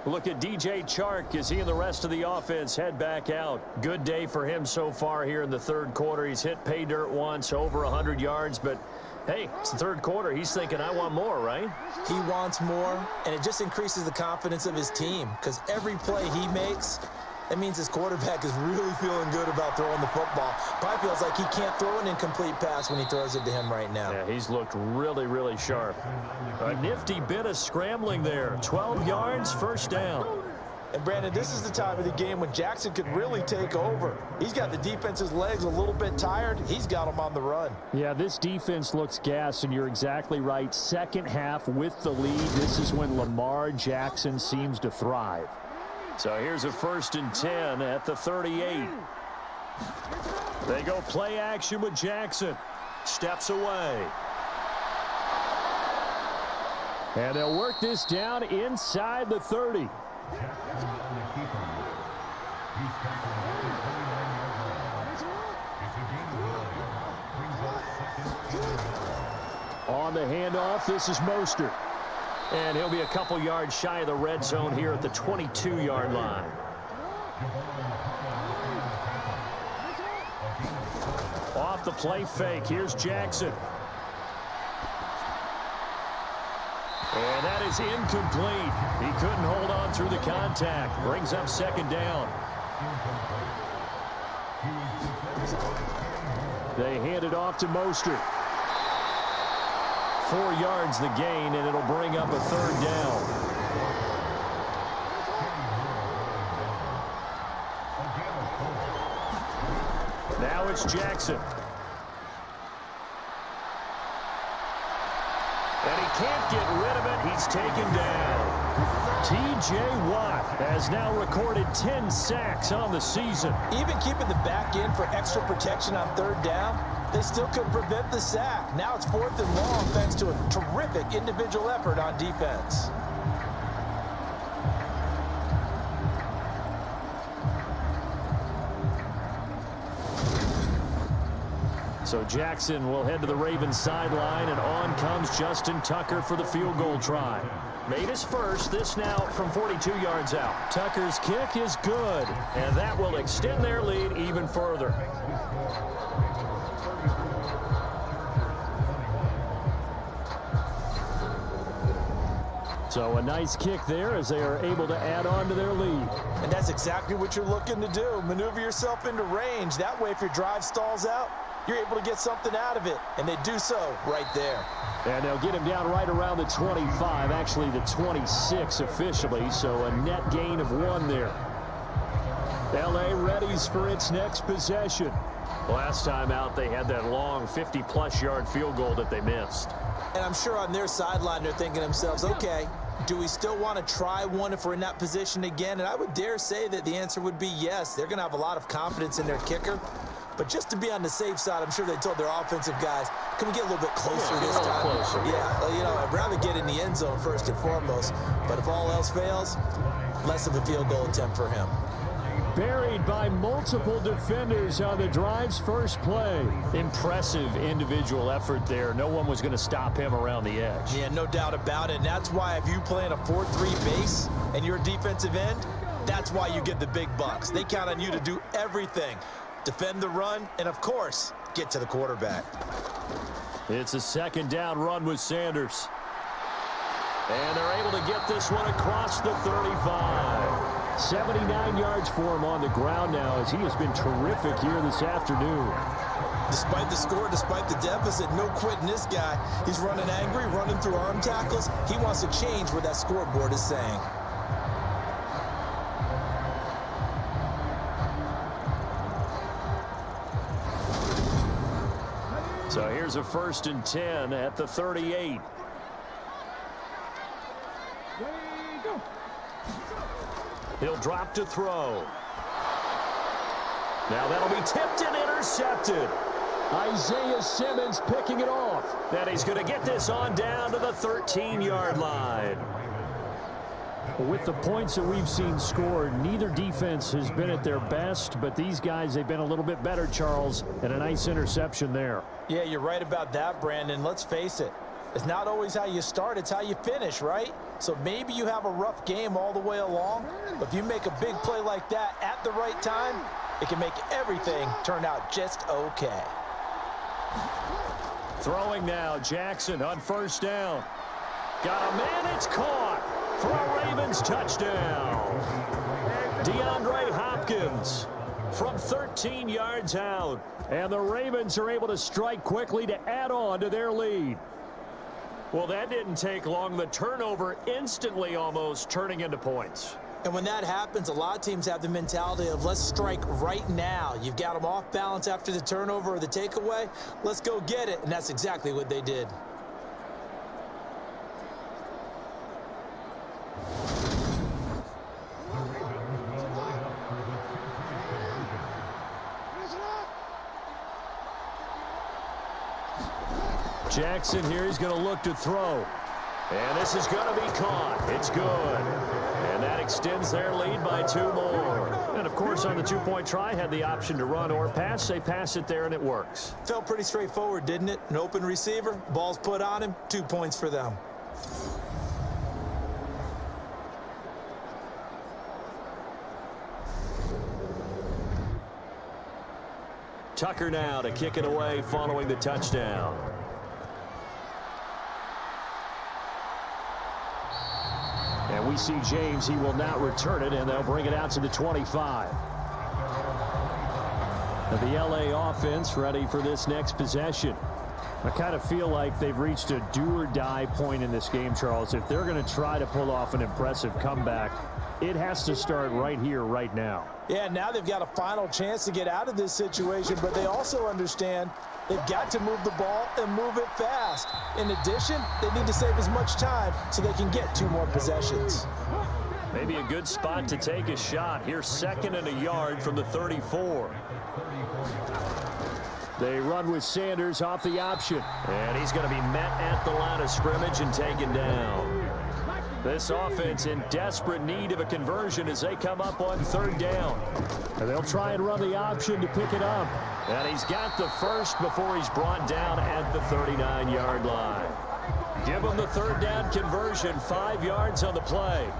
Look at DJ Chark as he and the rest of the offense head back out. Good day for him so far here in the 3rd quarter. He's hit pay dirt once, over 100 yards, but hey, it's the 3rd quarter. He's thinking, I want more, right? He wants more, and it just increases the confidence of his team because every play he makes, that means his quarterback is really feeling good about throwing the football. Probably feels like he can't throw an incomplete pass when he throws it to him right now. Yeah, he's looked really, really sharp. A nifty bit of scrambling there. 12 yards, 1st down. And, Brandon, this is the time of the game when Jackson could really take over. He's got the defense's legs a little bit tired. He's got them on the run. Yeah, this defense looks gassed, and you're exactly right. 2nd half with the lead. This is when Lamar Jackson seems to thrive. So here's a 1st and 10 at the 38. They go play action with Jackson. Steps away. And they'll work this down inside the 30. On the handoff, this is Mostert. And he'll be a couple yards shy of the red zone here at the 22-yard line. Off the play fake, here's Jackson. And that is incomplete. He couldn't hold on through the contact. Brings up second down. They hand it off to Mostert. 4 yards the gain, and it'll bring up a third down. Now it's Jackson. And he can't get rid of it. He's taken down. T.J. Watt has now recorded 10 sacks on the season. Even keeping the back end for extra protection on third down, they still couldn't prevent the sack. Now it's 4th and long thanks to a terrific individual effort on defense. So Jackson will head to the Ravens sideline, and on comes Justin Tucker for the field goal try. Made his first, this now from 42 yards out. Tucker's kick is good, and that will extend their lead even further. So a nice kick there as they are able to add on to their lead. And that's exactly what you're looking to do. Maneuver yourself into range. That way, if your drive stalls out, you're able to get something out of it. And they do so right there. And they'll get him down right around the 25, actually the 26 officially, so a net gain of 1 there. L.A. readies for its next possession. Last time out, they had that long 50-plus yard field goal that they missed. And I'm sure on their sideline, they're thinking to themselves, okay, do we still want to try one if we're in that position again? And I would dare say that the answer would be yes. They're going to have a lot of confidence in their kicker. But just to be on the safe side, I'm sure they told their offensive guys, can we get a little bit closer this time? Closer. Yeah, you know, I'd rather get in the end zone first and foremost. But if all else fails, less of a field goal attempt for him. Buried by multiple defenders on the drive's first play. Impressive individual effort there. No one was going to stop him around the edge. Yeah, no doubt about it. And that's why if you play in a 4-3 base and you're a defensive end, that's why you get the big bucks. They count on you to do everything. Defend the run, and of course, get to the quarterback. It's a second down run with Sanders. And they're able to get this one across the 35. 79 yards for him on the ground now as he has been terrific here this afternoon. Despite the score, despite the deficit, no quitting this guy. He's running angry, running through arm tackles. He wants to change what that scoreboard is saying. So here's a 1st and 10 at the 38. He'll drop to throw. Now that'll be tipped and intercepted. Isaiah Simmons picking it off. And he's going to get this on down to the 13-yard line. With the points that we've seen scored, neither defense has been at their best, but these guys, they've been a little bit better, Charles, and a nice interception there. Yeah, you're right about that, Brandon. Let's face it. It's not always how you start, it's how you finish, right? So maybe you have a rough game all the way along, but if you make a big play like that at the right time, it can make everything turn out just okay. Throwing now, Jackson on 1st down. Got a man, it's caught for a Ravens touchdown. DeAndre Hopkins from 13 yards out. And the Ravens are able to strike quickly to add on to their lead. Well, that didn't take long. The turnover instantly almost turning into points. And when that happens, a lot of teams have the mentality of let's strike right now. You've got them off balance after the turnover or the takeaway. Let's go get it. And that's exactly what they did. Jackson here, he's going to look to throw. And this is going to be caught. It's good. And that extends their lead by 2 more. And, of course, on the two-point try, had the option to run or pass. They pass it there, and it works. Felt pretty straightforward, didn't it? An open receiver, ball's put on him, 2 points for them. Tucker now to kick it away following the touchdown. And we see James. He will not return it, and they'll bring it out to the 25. And the LA offense ready for this next possession. I kind of feel like they've reached a do-or-die point in this game, Charles. If they're going to try to pull off an impressive comeback, it has to start right here, right now. Yeah, now they've got a final chance to get out of this situation, but they also understand they've got to move the ball and move it fast. In addition, they need to save as much time so they can get 2 more possessions. Maybe a good spot to take a shot. Here's 2nd and a yard from the 34. They run with Sanders off the option. And he's going to be met at the line of scrimmage and taken down. This offense in desperate need of a conversion as they come up on 3rd down. And they'll try and run the option to pick it up. And he's got the first before he's brought down at the 39-yard line. Give him the 3rd down conversion, 5 yards on the play.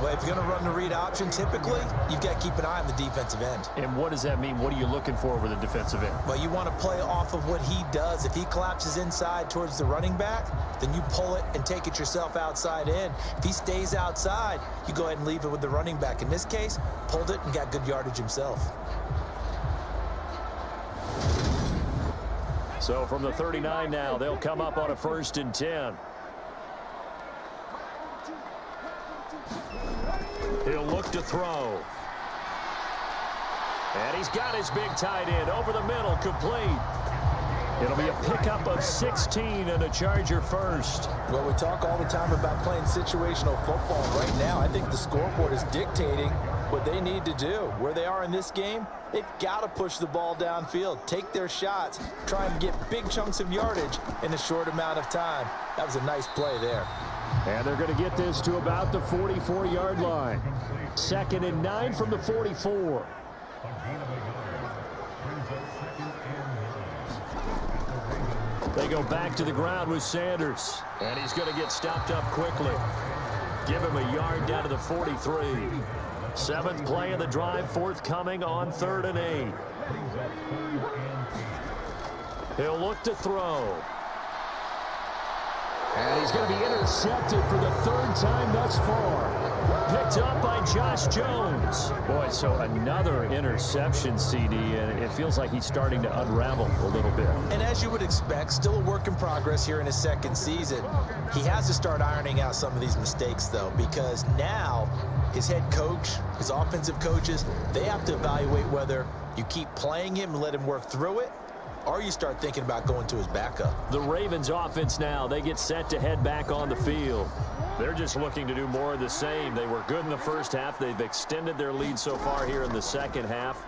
Well, if you're going to run the read option, typically, you've got to keep an eye on the defensive end. And what does that mean? What are you looking for with the defensive end? Well, you want to play off of what he does. If he collapses inside towards the running back, then you pull it and take it yourself outside in. If he stays outside, you go ahead and leave it with the running back. In this case, pulled it and got good yardage himself. So from the 39 now, they'll come up on a 1st and 10. He'll look to throw. And he's got his big tight end over the middle, complete. It'll be a pickup of 16 and a Charger first. Well, we talk all the time about playing situational football. Right now, I think the scoreboard is dictating what they need to do. Where they are in this game, they've got to push the ball downfield, take their shots, try and get big chunks of yardage in a short amount of time. That was a nice play there. And they're going to get this to about the 44-yard line. 2nd and 9 from the 44. They go back to the ground with Sanders. And he's going to get stopped up quickly. Give him a yard down to the 43. 7th play of the drive, forthcoming on 3rd and 8. He'll look to throw. And he's going to be intercepted for the 3rd time thus far. Picked up by Josh Jones. Boy, so another interception, CD, and it feels like he's starting to unravel a little bit. And as you would expect, still a work in progress here in his 2nd season. He has to start ironing out some of these mistakes, though, because now his head coach, his offensive coaches, they have to evaluate whether you keep playing him and let him work through it, or you start thinking about going to his backup. The Ravens offense now, they get set to head back on the field. They're just looking to do more of the same. They were good in the 1st half. They've extended their lead so far here in the 2nd half.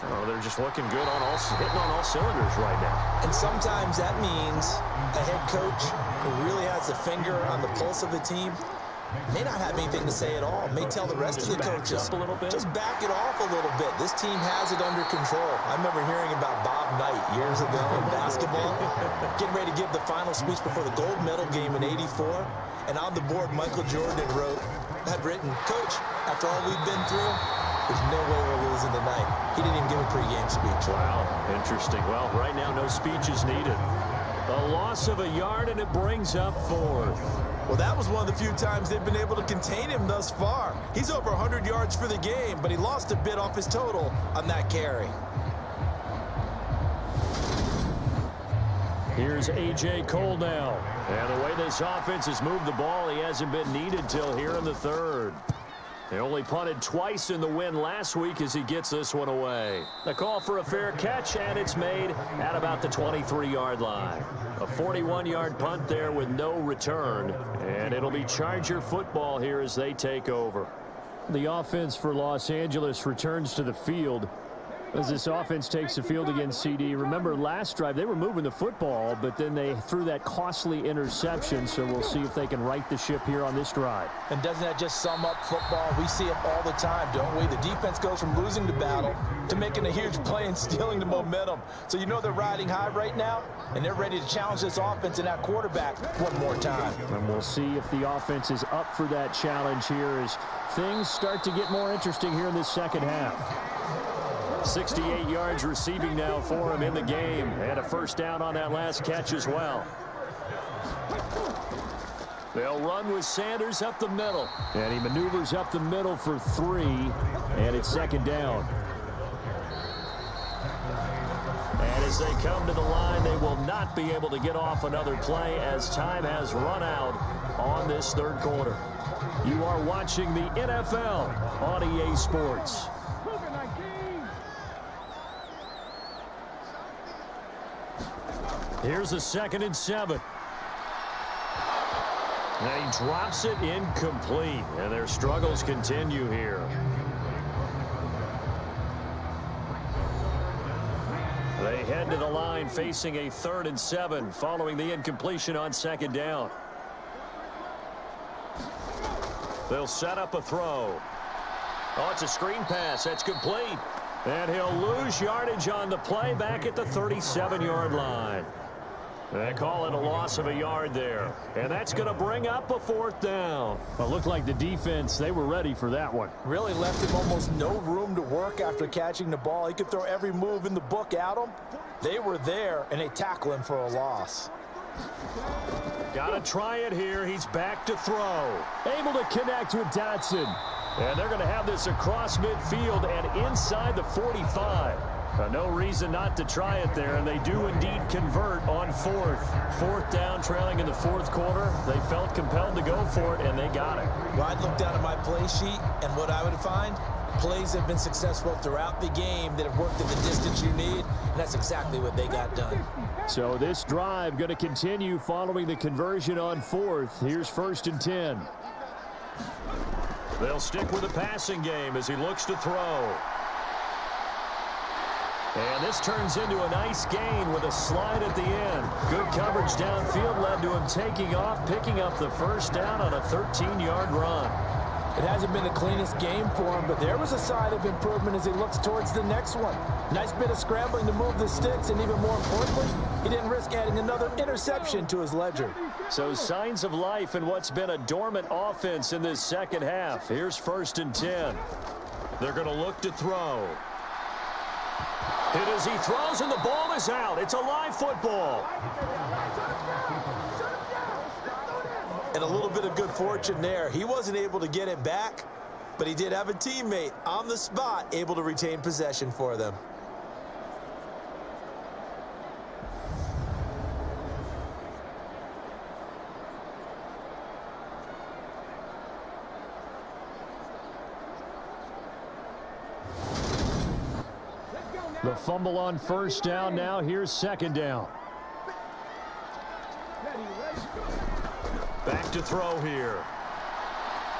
Oh, they're just looking good on hitting on all cylinders right now. And sometimes that means a head coach who really has a finger on the pulse of the team may not have anything to say at all. May tell the rest of the coaches, just back it off a little bit. This team has it under control. I remember hearing about Bob Knight years ago in basketball, getting ready to give the final speech before the gold medal game in '84. And on the board, Michael Jordan had written, "Coach, after all we've been through, there's no way we're losing tonight." He didn't even give a pregame speech. Wow, interesting. Well, right now, no speech is needed. A loss of a yard, and it brings up 4th. Well, that was one of the few times they've been able to contain him thus far. He's over 100 yards for the game, but he lost a bit off his total on that carry. Here's A.J. Cole now. And the way this offense has moved the ball, he hasn't been needed till here in the 3rd. They only punted twice in the win last week as he gets this one away. The call for a fair catch, and it's made at about the 23-yard line. A 41-yard punt there with no return, and it'll be Charger football here as they take over. The offense for Los Angeles returns to the field. As this offense takes the field against CD, remember last drive they were moving the football, but then they threw that costly interception, so we'll see if they can right the ship here on this drive. And doesn't that just sum up football? We see it all the time, don't we? The defense goes from losing the battle to making a huge play and stealing the momentum. So you know they're riding high right now, and they're ready to challenge this offense and that quarterback one more time. And we'll see if the offense is up for that challenge here as things start to get more interesting here in this second half. 68 yards receiving now for him in the game, and a first down on that last catch as well. They'll run with Sanders up the middle, and he maneuvers up the middle for 3, and it's second down. And as they come to the line, they will not be able to get off another play as time has run out on this third quarter. You are watching the NFL on EA Sports. Here's a 2nd and 7. And he drops it incomplete, and their struggles continue here. They head to the line facing a 3rd and 7 following the incompletion on 2nd down. They'll set up a throw. Oh, it's a screen pass. That's complete. And he'll lose yardage on the play back at the 37-yard line. They call it a loss of a yard there. And that's going to bring up a 4th down. Well, it looked like the defense, they were ready for that one. Really left him almost no room to work after catching the ball. He could throw every move in the book at him. They were there, and they tackle him for a loss. Got to try it here. He's back to throw. Able to connect with Dotson. And they're going to have this across midfield and inside the 45. No reason not to try it there, and they do indeed convert on 4th down, trailing in the 4th quarter. They felt compelled to go for it, and they got it. Well, I'd look down at my play sheet, and what I would find, plays have been successful throughout the game that have worked at the distance you need, and that's exactly what they got done. So this drive going to continue following the conversion on 4th. Here's 1st and 10. They'll stick with the passing game as he looks to throw. And this turns into a nice gain with a slide at the end. Good coverage downfield led to him taking off, picking up the 1st down on a 13-yard run. It hasn't been the cleanest game for him, but there was a sign of improvement as he looks towards the next one. Nice bit of scrambling to move the sticks, and even more importantly, he didn't risk adding another interception to his ledger. So signs of life in what's been a dormant offense in this second half. Here's 1st and 10. They're going to look to throw. Hit as he throws, and the ball is out. It's a live football. And a little bit of good fortune there. He wasn't able to get it back, but he did have a teammate on the spot able to retain possession for them. The fumble on 1st down. Now here's 2nd down. Back to throw here.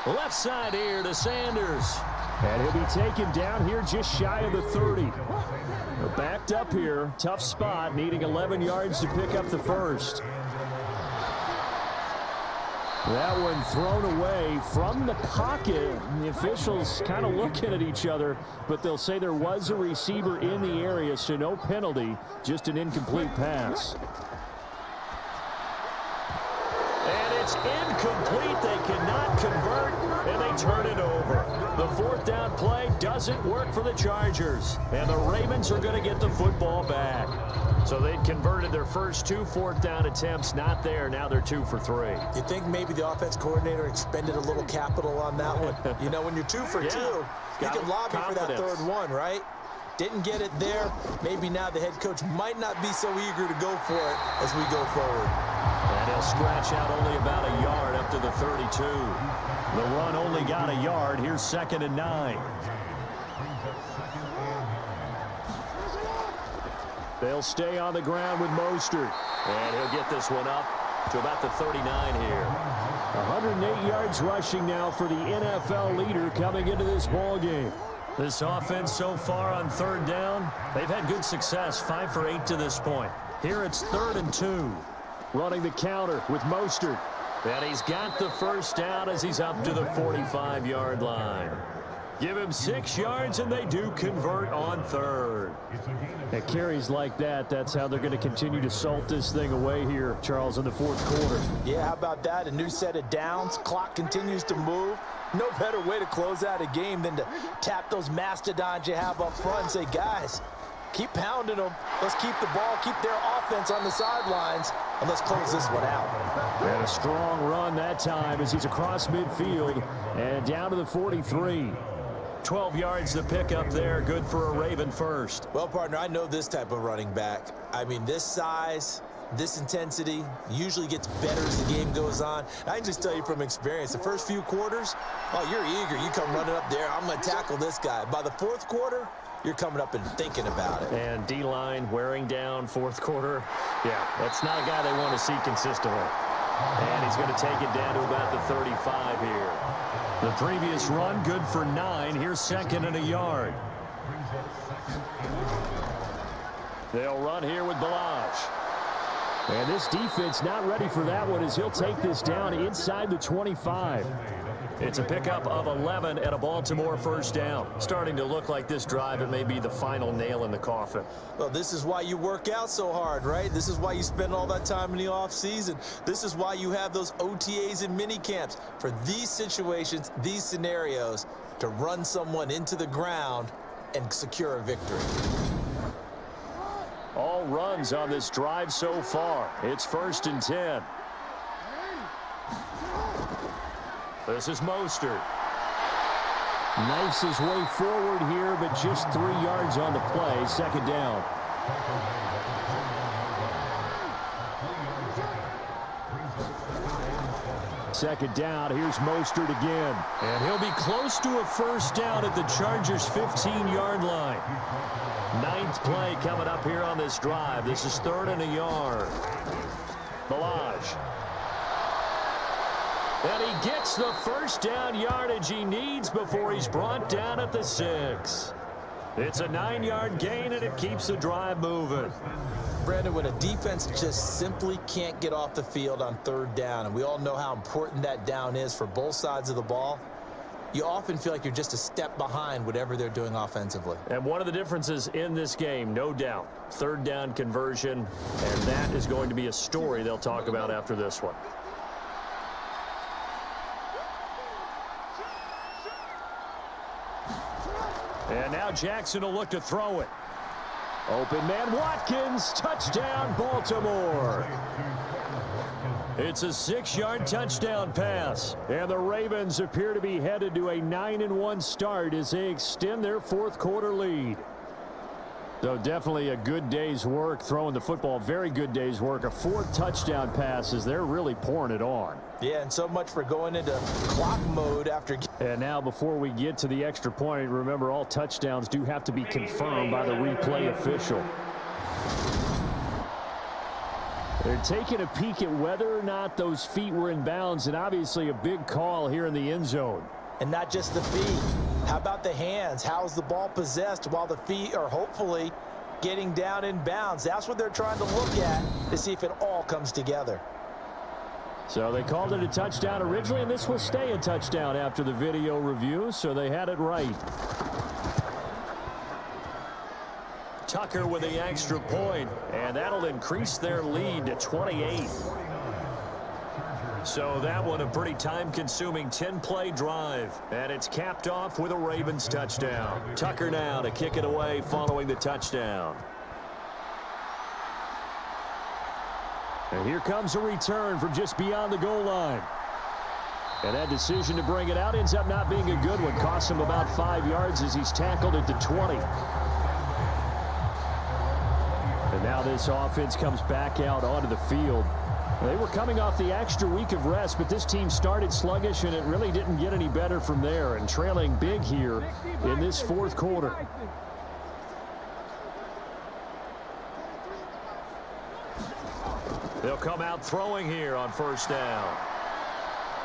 Left side here to Sanders. And he'll be taken down here just shy of the 30. They're backed up here. Tough spot, needing 11 yards to pick up the 1st. That one thrown away from the pocket. The officials kind of looking at each other, but they'll say there was a receiver in the area, so no penalty, just an incomplete pass. And it's incomplete. They cannot convert, and they turn it over. The 4th down play doesn't work for the Chargers, and the Ravens are going to get the football back. So they'd converted their first 2 4th down attempts, not there. Now they're 2 for 3. You think maybe the offense coordinator expended a little capital on that one? You know, when you're 2 for 2, you can lobby for that 3rd one, right? Didn't get it there. Maybe now the head coach might not be so eager to go for it as we go forward. And he'll scratch out only about a yard up to the 32. The run only got a yard. Here's 2nd and 9. They'll stay on the ground with Mostert. And he'll get this one up to about the 39 here. 108 yards rushing now for the NFL leader coming into this ball game. This offense so far on third down, they've had good success, 5 for 8 to this point. Here it's 3rd and 2. Running the counter with Mostert. And he's got the first down as he's up to the 45-yard line. Give him 6 yards, and they do convert on 3rd. At carries like that, that's how they're going to continue to salt this thing away here, Charles, in the 4th quarter. Yeah, how about that? A new set of downs. Clock continues to move. No better way to close out a game than to tap those mastodons you have up front and say, guys, keep pounding them. Let's keep the ball, keep their offense on the sidelines, and let's close this one out. And a strong run that time as he's across midfield and down to the 43. 12 yards to pick up there. Good for a Raven first. Well, partner, I know this type of running back. I mean, this size, this intensity usually gets better as the game goes on. I can just tell you from experience, the first few quarters, oh, you're eager. You come running up there. I'm going to tackle this guy. By the 4th quarter, you're coming up and thinking about it. And D-line wearing down 4th quarter. Yeah, that's not a guy they want to see consistently. And he's going to take it down to about the 35 here. The previous run, good for 9. Here's 2nd and a yard. They'll run here with Balazs. And this defense not ready for that one as he'll take this down inside the 25. It's a pickup of 11 and a Baltimore first down. Starting to look like this drive, it may be the final nail in the coffin. Well, this is why you work out so hard, right? This is why you spend all that time in the offseason. This is why you have those OTAs and mini camps for these situations, these scenarios, to run someone into the ground and secure a victory. All runs on this drive so far. It's 1st and 10. This is Mostert. Knifes his way forward here, but just 3 yards on the play. 2nd down. Second down. Here's Mostert again. And he'll be close to a first down at the Chargers' 15-yard line. 9th play coming up here on this drive. This is 3rd and a yard. Balazs. And he gets the first down yardage he needs before he's brought down at the 6. It's a 9-yard gain, and it keeps the drive moving. Brandon, when a defense just simply can't get off the field on 3rd down, and we all know how important that down is for both sides of the ball, you often feel like you're just a step behind whatever they're doing offensively. And one of the differences in this game, no doubt, 3rd down conversion, and that is going to be a story they'll talk about after this one. And now Jackson will look to throw it. Open man Watkins, touchdown Baltimore. It's a 6-yard touchdown pass. And the Ravens appear to be headed to a 9-1 start as they extend their 4th quarter lead. So definitely a good day's work throwing the football. Very good day's work. A 4th touchdown pass as they're really pouring it on. Yeah, and so much for going into clock mode after. And now before we get to the extra point, remember all touchdowns do have to be confirmed by the replay official. They're taking a peek at whether or not those feet were in bounds, and obviously a big call here in the end zone. And not just the feet. How about the hands? How's the ball possessed while the feet are hopefully getting down in bounds? That's what they're trying to look at to see if it all comes together. So they called it a touchdown originally, and this will stay a touchdown after the video review, so they had it right. Tucker with the extra point, and that'll increase their lead to 28. So that one a pretty time-consuming 10-play drive, and it's capped off with a Ravens touchdown. Tucker now to kick it away following the touchdown. And here comes a return from just beyond the goal line. And that decision to bring it out ends up not being a good one. Costs him about 5 yards as he's tackled at the 20. And now this offense comes back out onto the field. They were coming off the extra week of rest, but this team started sluggish, and it really didn't get any better from there. And trailing big here in this 4th quarter. They'll come out throwing here on first down.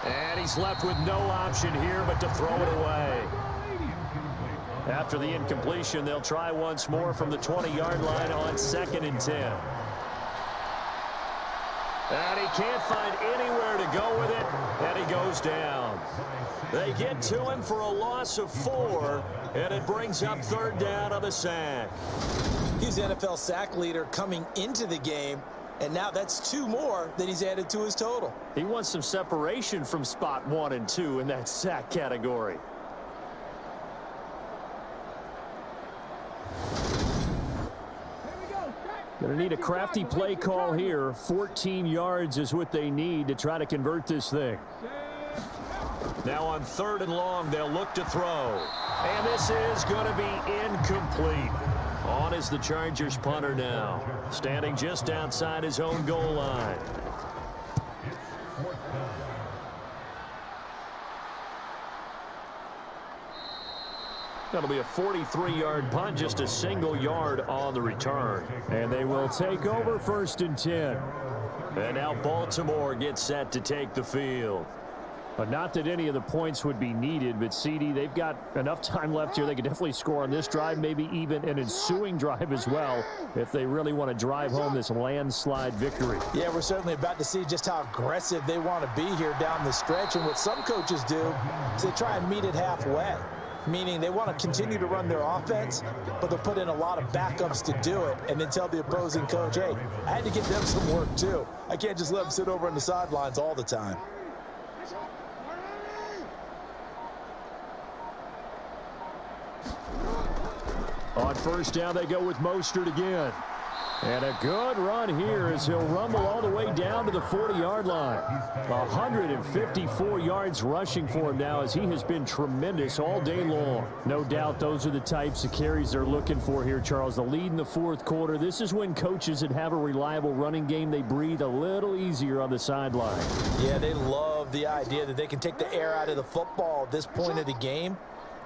And he's left with no option here but to throw it away. After the incompletion, they'll try once more from the 20-yard line on 2nd and 10. And he can't find anywhere to go with it, and he goes down. They get to him for a loss of 4, and it brings up 3rd down on the sack. He's the NFL sack leader coming into the game, and now that's 2 more that he's added to his total. He wants some separation from spot 1 and 2 in that sack category. Going to need a crafty play call here. 14 yards is what they need to try to convert this thing. Now on 3rd and long, they'll look to throw. And this is going to be incomplete. On is the Chargers punter now, standing just outside his own goal line. That'll be a 43-yard punt, just a single yard on the return. And they will take over 1st and 10. And now Baltimore gets set to take the field. But not that any of the points would be needed, but CD, they've got enough time left here. They could definitely score on this drive, maybe even an ensuing drive as well, if they really want to drive home this landslide victory. Yeah, we're certainly about to see just how aggressive they want to be here down the stretch. And what some coaches do is they try and meet it halfway, meaning they want to continue to run their offense, but they'll put in a lot of backups to do it and then tell the opposing coach, hey, I had to give them some work too. I can't just let them sit over on the sidelines all the time. On 1st down, they go with Mostert again. And a good run here as he'll rumble all the way down to the 40-yard line. 154 yards rushing for him now as he has been tremendous all day long. No doubt those are the types of carries they're looking for here, Charles. The lead in the 4th quarter. This is when coaches that have a reliable running game, they breathe a little easier on the sideline. Yeah, they love the idea that they can take the air out of the football at this point of the game.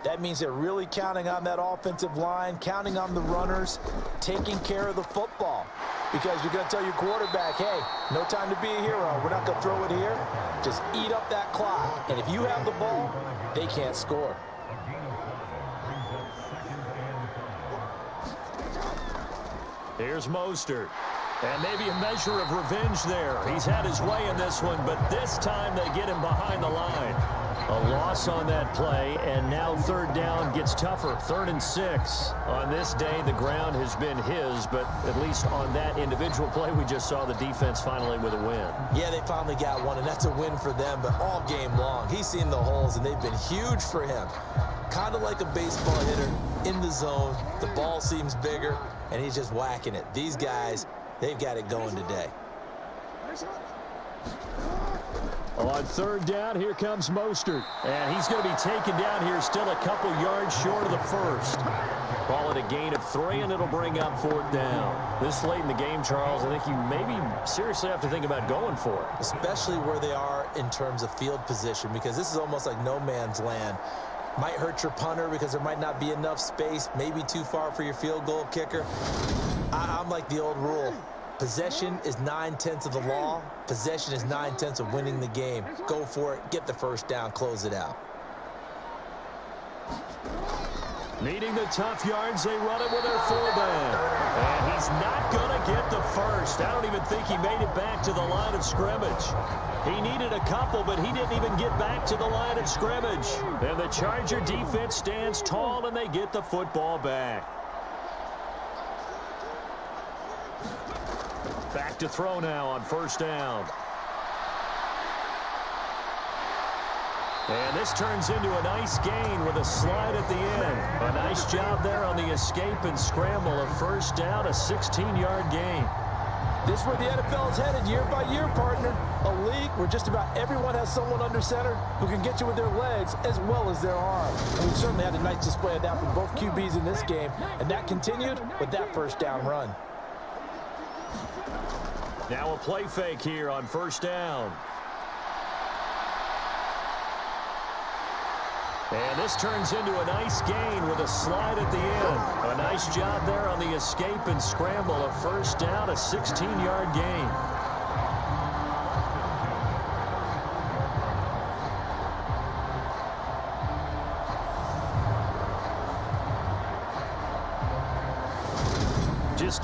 That means they're really counting on that offensive line, counting on the runners, taking care of the football. Because you're going to tell your quarterback, hey, no time to be a hero. We're not going to throw it here. Just eat up that clock. And if you have the ball, they can't score. Here's Mostert. And maybe a measure of revenge there. He's had his way in this one, but this time they get him behind the line. A loss on that play, and now 3rd down gets tougher. 3rd and 6. On this day, the ground has been his, but at least on that individual play, we just saw the defense finally with a win. Yeah, they finally got one, and that's a win for them, but all game long, he's seen the holes, and they've been huge for him. Kind of like a baseball hitter in the zone. The ball seems bigger, and he's just whacking it. These guys, they've got it going today. On 3rd down, here comes Mostert. And he's going to be taken down here still a couple yards short of the 1st. Call it a gain of 3, and it'll bring up 4th down. This late in the game, Charles, I think you maybe seriously have to think about going for it. Especially where they are in terms of field position, because this is almost like no man's land. Might hurt your punter because there might not be enough space, maybe too far for your field goal kicker. I'm like the old rule. Possession is 9/10 of the law. Possession is 9/10 of winning the game. Go for it. Get the 1st down. Close it out. Needing the tough yards, they run it with their fullback. And he's not going to get the 1st. I don't even think he made it back to the line of scrimmage. He needed a couple, but he didn't even get back to the line of scrimmage. And the Charger defense stands tall, and they get the football back. Back to throw now on 1st down. And this turns into a nice gain with a slide at the end. A nice job there on the escape and scramble. A 1st down, a 16-yard gain. This is where the NFL is headed year by year, partner. A league where just about everyone has someone under center who can get you with their legs as well as their arm. And we've certainly had a nice display of that from both QBs in this game. And that continued with that 1st down run. Now a play fake here on 1st down. And this turns into a nice gain with a slide at the end. A nice job there on the escape and scramble. A 1st down, a 16-yard gain.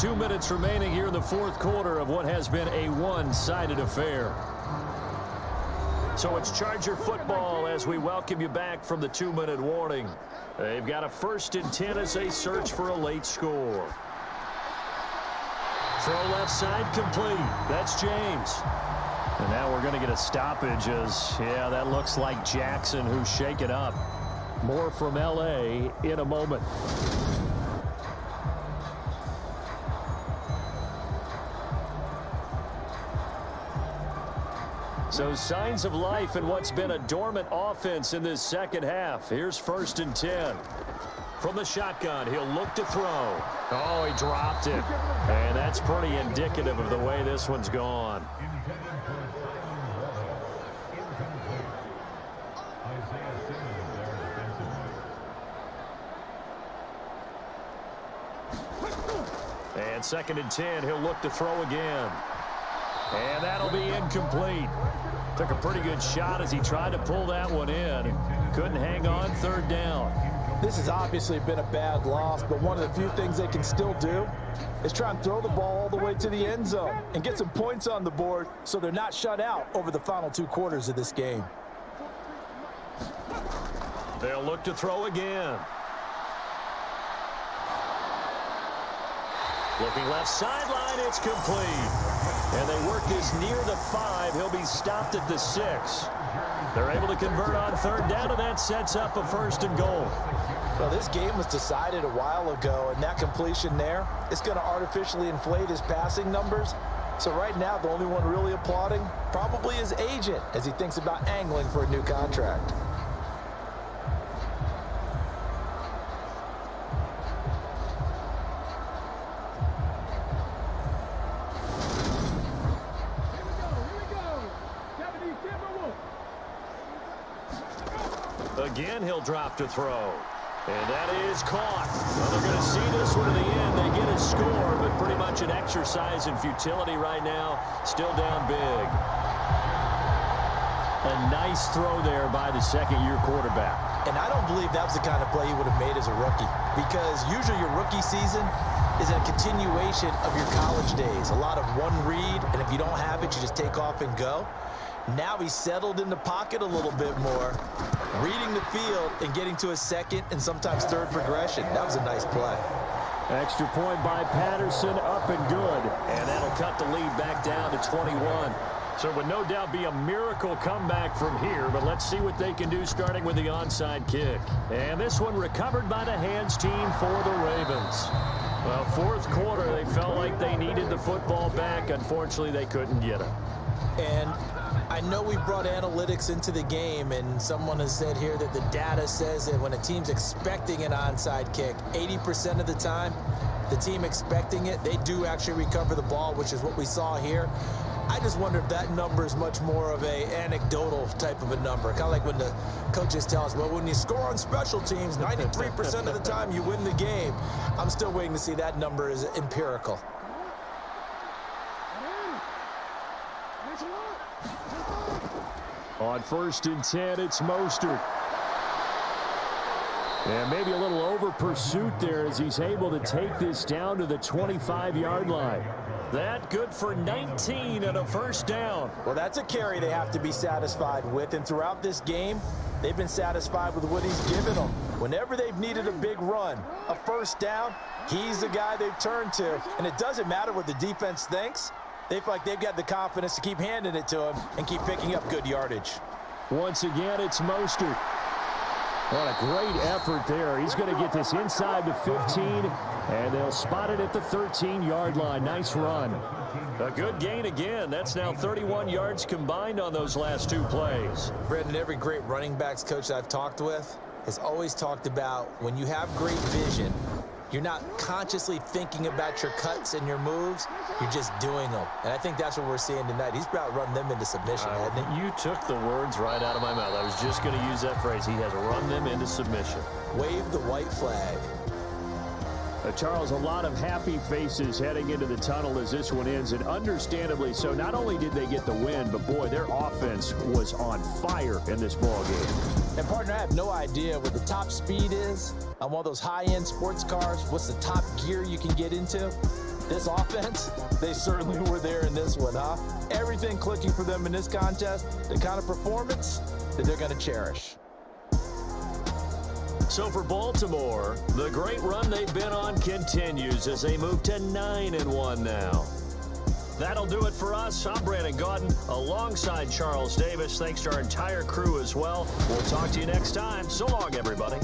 2 minutes remaining here in the fourth quarter of what has been a one-sided affair. So it's Charger football as we welcome you back from the 2-minute warning. They've got a 1st and 10 as they search for a late score. Throw left side complete. That's James. And now we're going to get a stoppage as, yeah, that looks like Jackson who's shaken up. More from L.A. in a moment. So signs of life in what's been a dormant offense in this second half. Here's 1st and 10. From the shotgun, he'll look to throw. Oh, he dropped it. And that's pretty indicative of the way this one's gone. And 2nd and 10, he'll look to throw again. And that'll be incomplete. Took a pretty good shot as he tried to pull that one in. Couldn't hang on 3rd down. This has obviously been a bad loss, but one of the few things they can still do is try and throw the ball all the way to the end zone and get some points on the board so they're not shut out over the final 2 quarters of this game. They'll look to throw again. Looking left sideline, it's complete. And they work this near the 5. He'll be stopped at the 6. They're able to convert on 3rd down, and that sets up a 1st and goal. Well, this game was decided a while ago, and that completion there is going to artificially inflate his passing numbers. So right now, the only one really applauding probably his agent as he thinks about angling for a new contract. Again, he'll drop to throw. And that is caught. Well, they're going to see this one to the end. They get a score, but pretty much an exercise in futility right now. Still down big. A nice throw there by the 2nd-year quarterback. And I don't believe that was the kind of play he would have made as a rookie, because usually your rookie season is a continuation of your college days. A lot of one read, and if you don't have it, you just take off and go. Now he's settled in the pocket a little bit more, reading the field and getting to a 2nd and sometimes 3rd progression. That was a nice play. Extra point by Patterson, up and good. And that'll cut the lead back down to 21. So it would no doubt be a miracle comeback from here, but let's see what they can do starting with the onside kick. And this one recovered by the hands team for the Ravens. Well, 4th quarter, they felt like they needed the football back. Unfortunately, they couldn't get it. And I know we brought analytics into the game, and someone has said here that the data says that when a team's expecting an onside kick, 80% of the time, the team expecting it, they do actually recover the ball, which is what we saw here. I just wonder if that number is much more of a anecdotal type of a number. Kind of like when the coaches tell us, well, when you score on special teams, 93% of the time you win the game. I'm still waiting to see that number is empirical. On 1st and 10, it's Mostert. And maybe a little over pursuit there as he's able to take this down to the 25-yard line. That good for 19 and a 1st down. Well, that's a carry they have to be satisfied with. And throughout this game, they've been satisfied with what he's given them. Whenever they've needed a big run, a 1st down, he's the guy they've turned to. And it doesn't matter what the defense thinks. They feel like they've got the confidence to keep handing it to him and keep picking up good yardage. Once again, it's Mostert. What a great effort there. He's going to get this inside the 15, and they'll spot it at the 13-yard line. Nice run. A good gain again. That's now 31 yards combined on those last 2 plays. Brendan, every great running backs coach I've talked with has always talked about when you have great vision, you're not consciously thinking about your cuts and your moves. You're just doing them. And I think that's what we're seeing tonight. He's about running them into submission, hasn't he? You took the words right out of my mouth. I was just going to use that phrase. He has run them into submission. Wave the white flag. Charles, a lot of happy faces heading into the tunnel as this one ends, and understandably so. Not only did they get the win, but boy, their offense was on fire in this ball game. And partner, I have no idea what the top speed is on one of those high-end sports cars. What's the top gear you can get into? This offense, they certainly were there in this one, huh? Everything clicking for them in this contest, the kind of performance that they're going to cherish. So for Baltimore, the great run they've been on continues as they move to 9-1 now. That'll do it for us. I'm Brandon Gaudin alongside Charles Davis. Thanks to our entire crew as well. We'll talk to you next time. So long, everybody.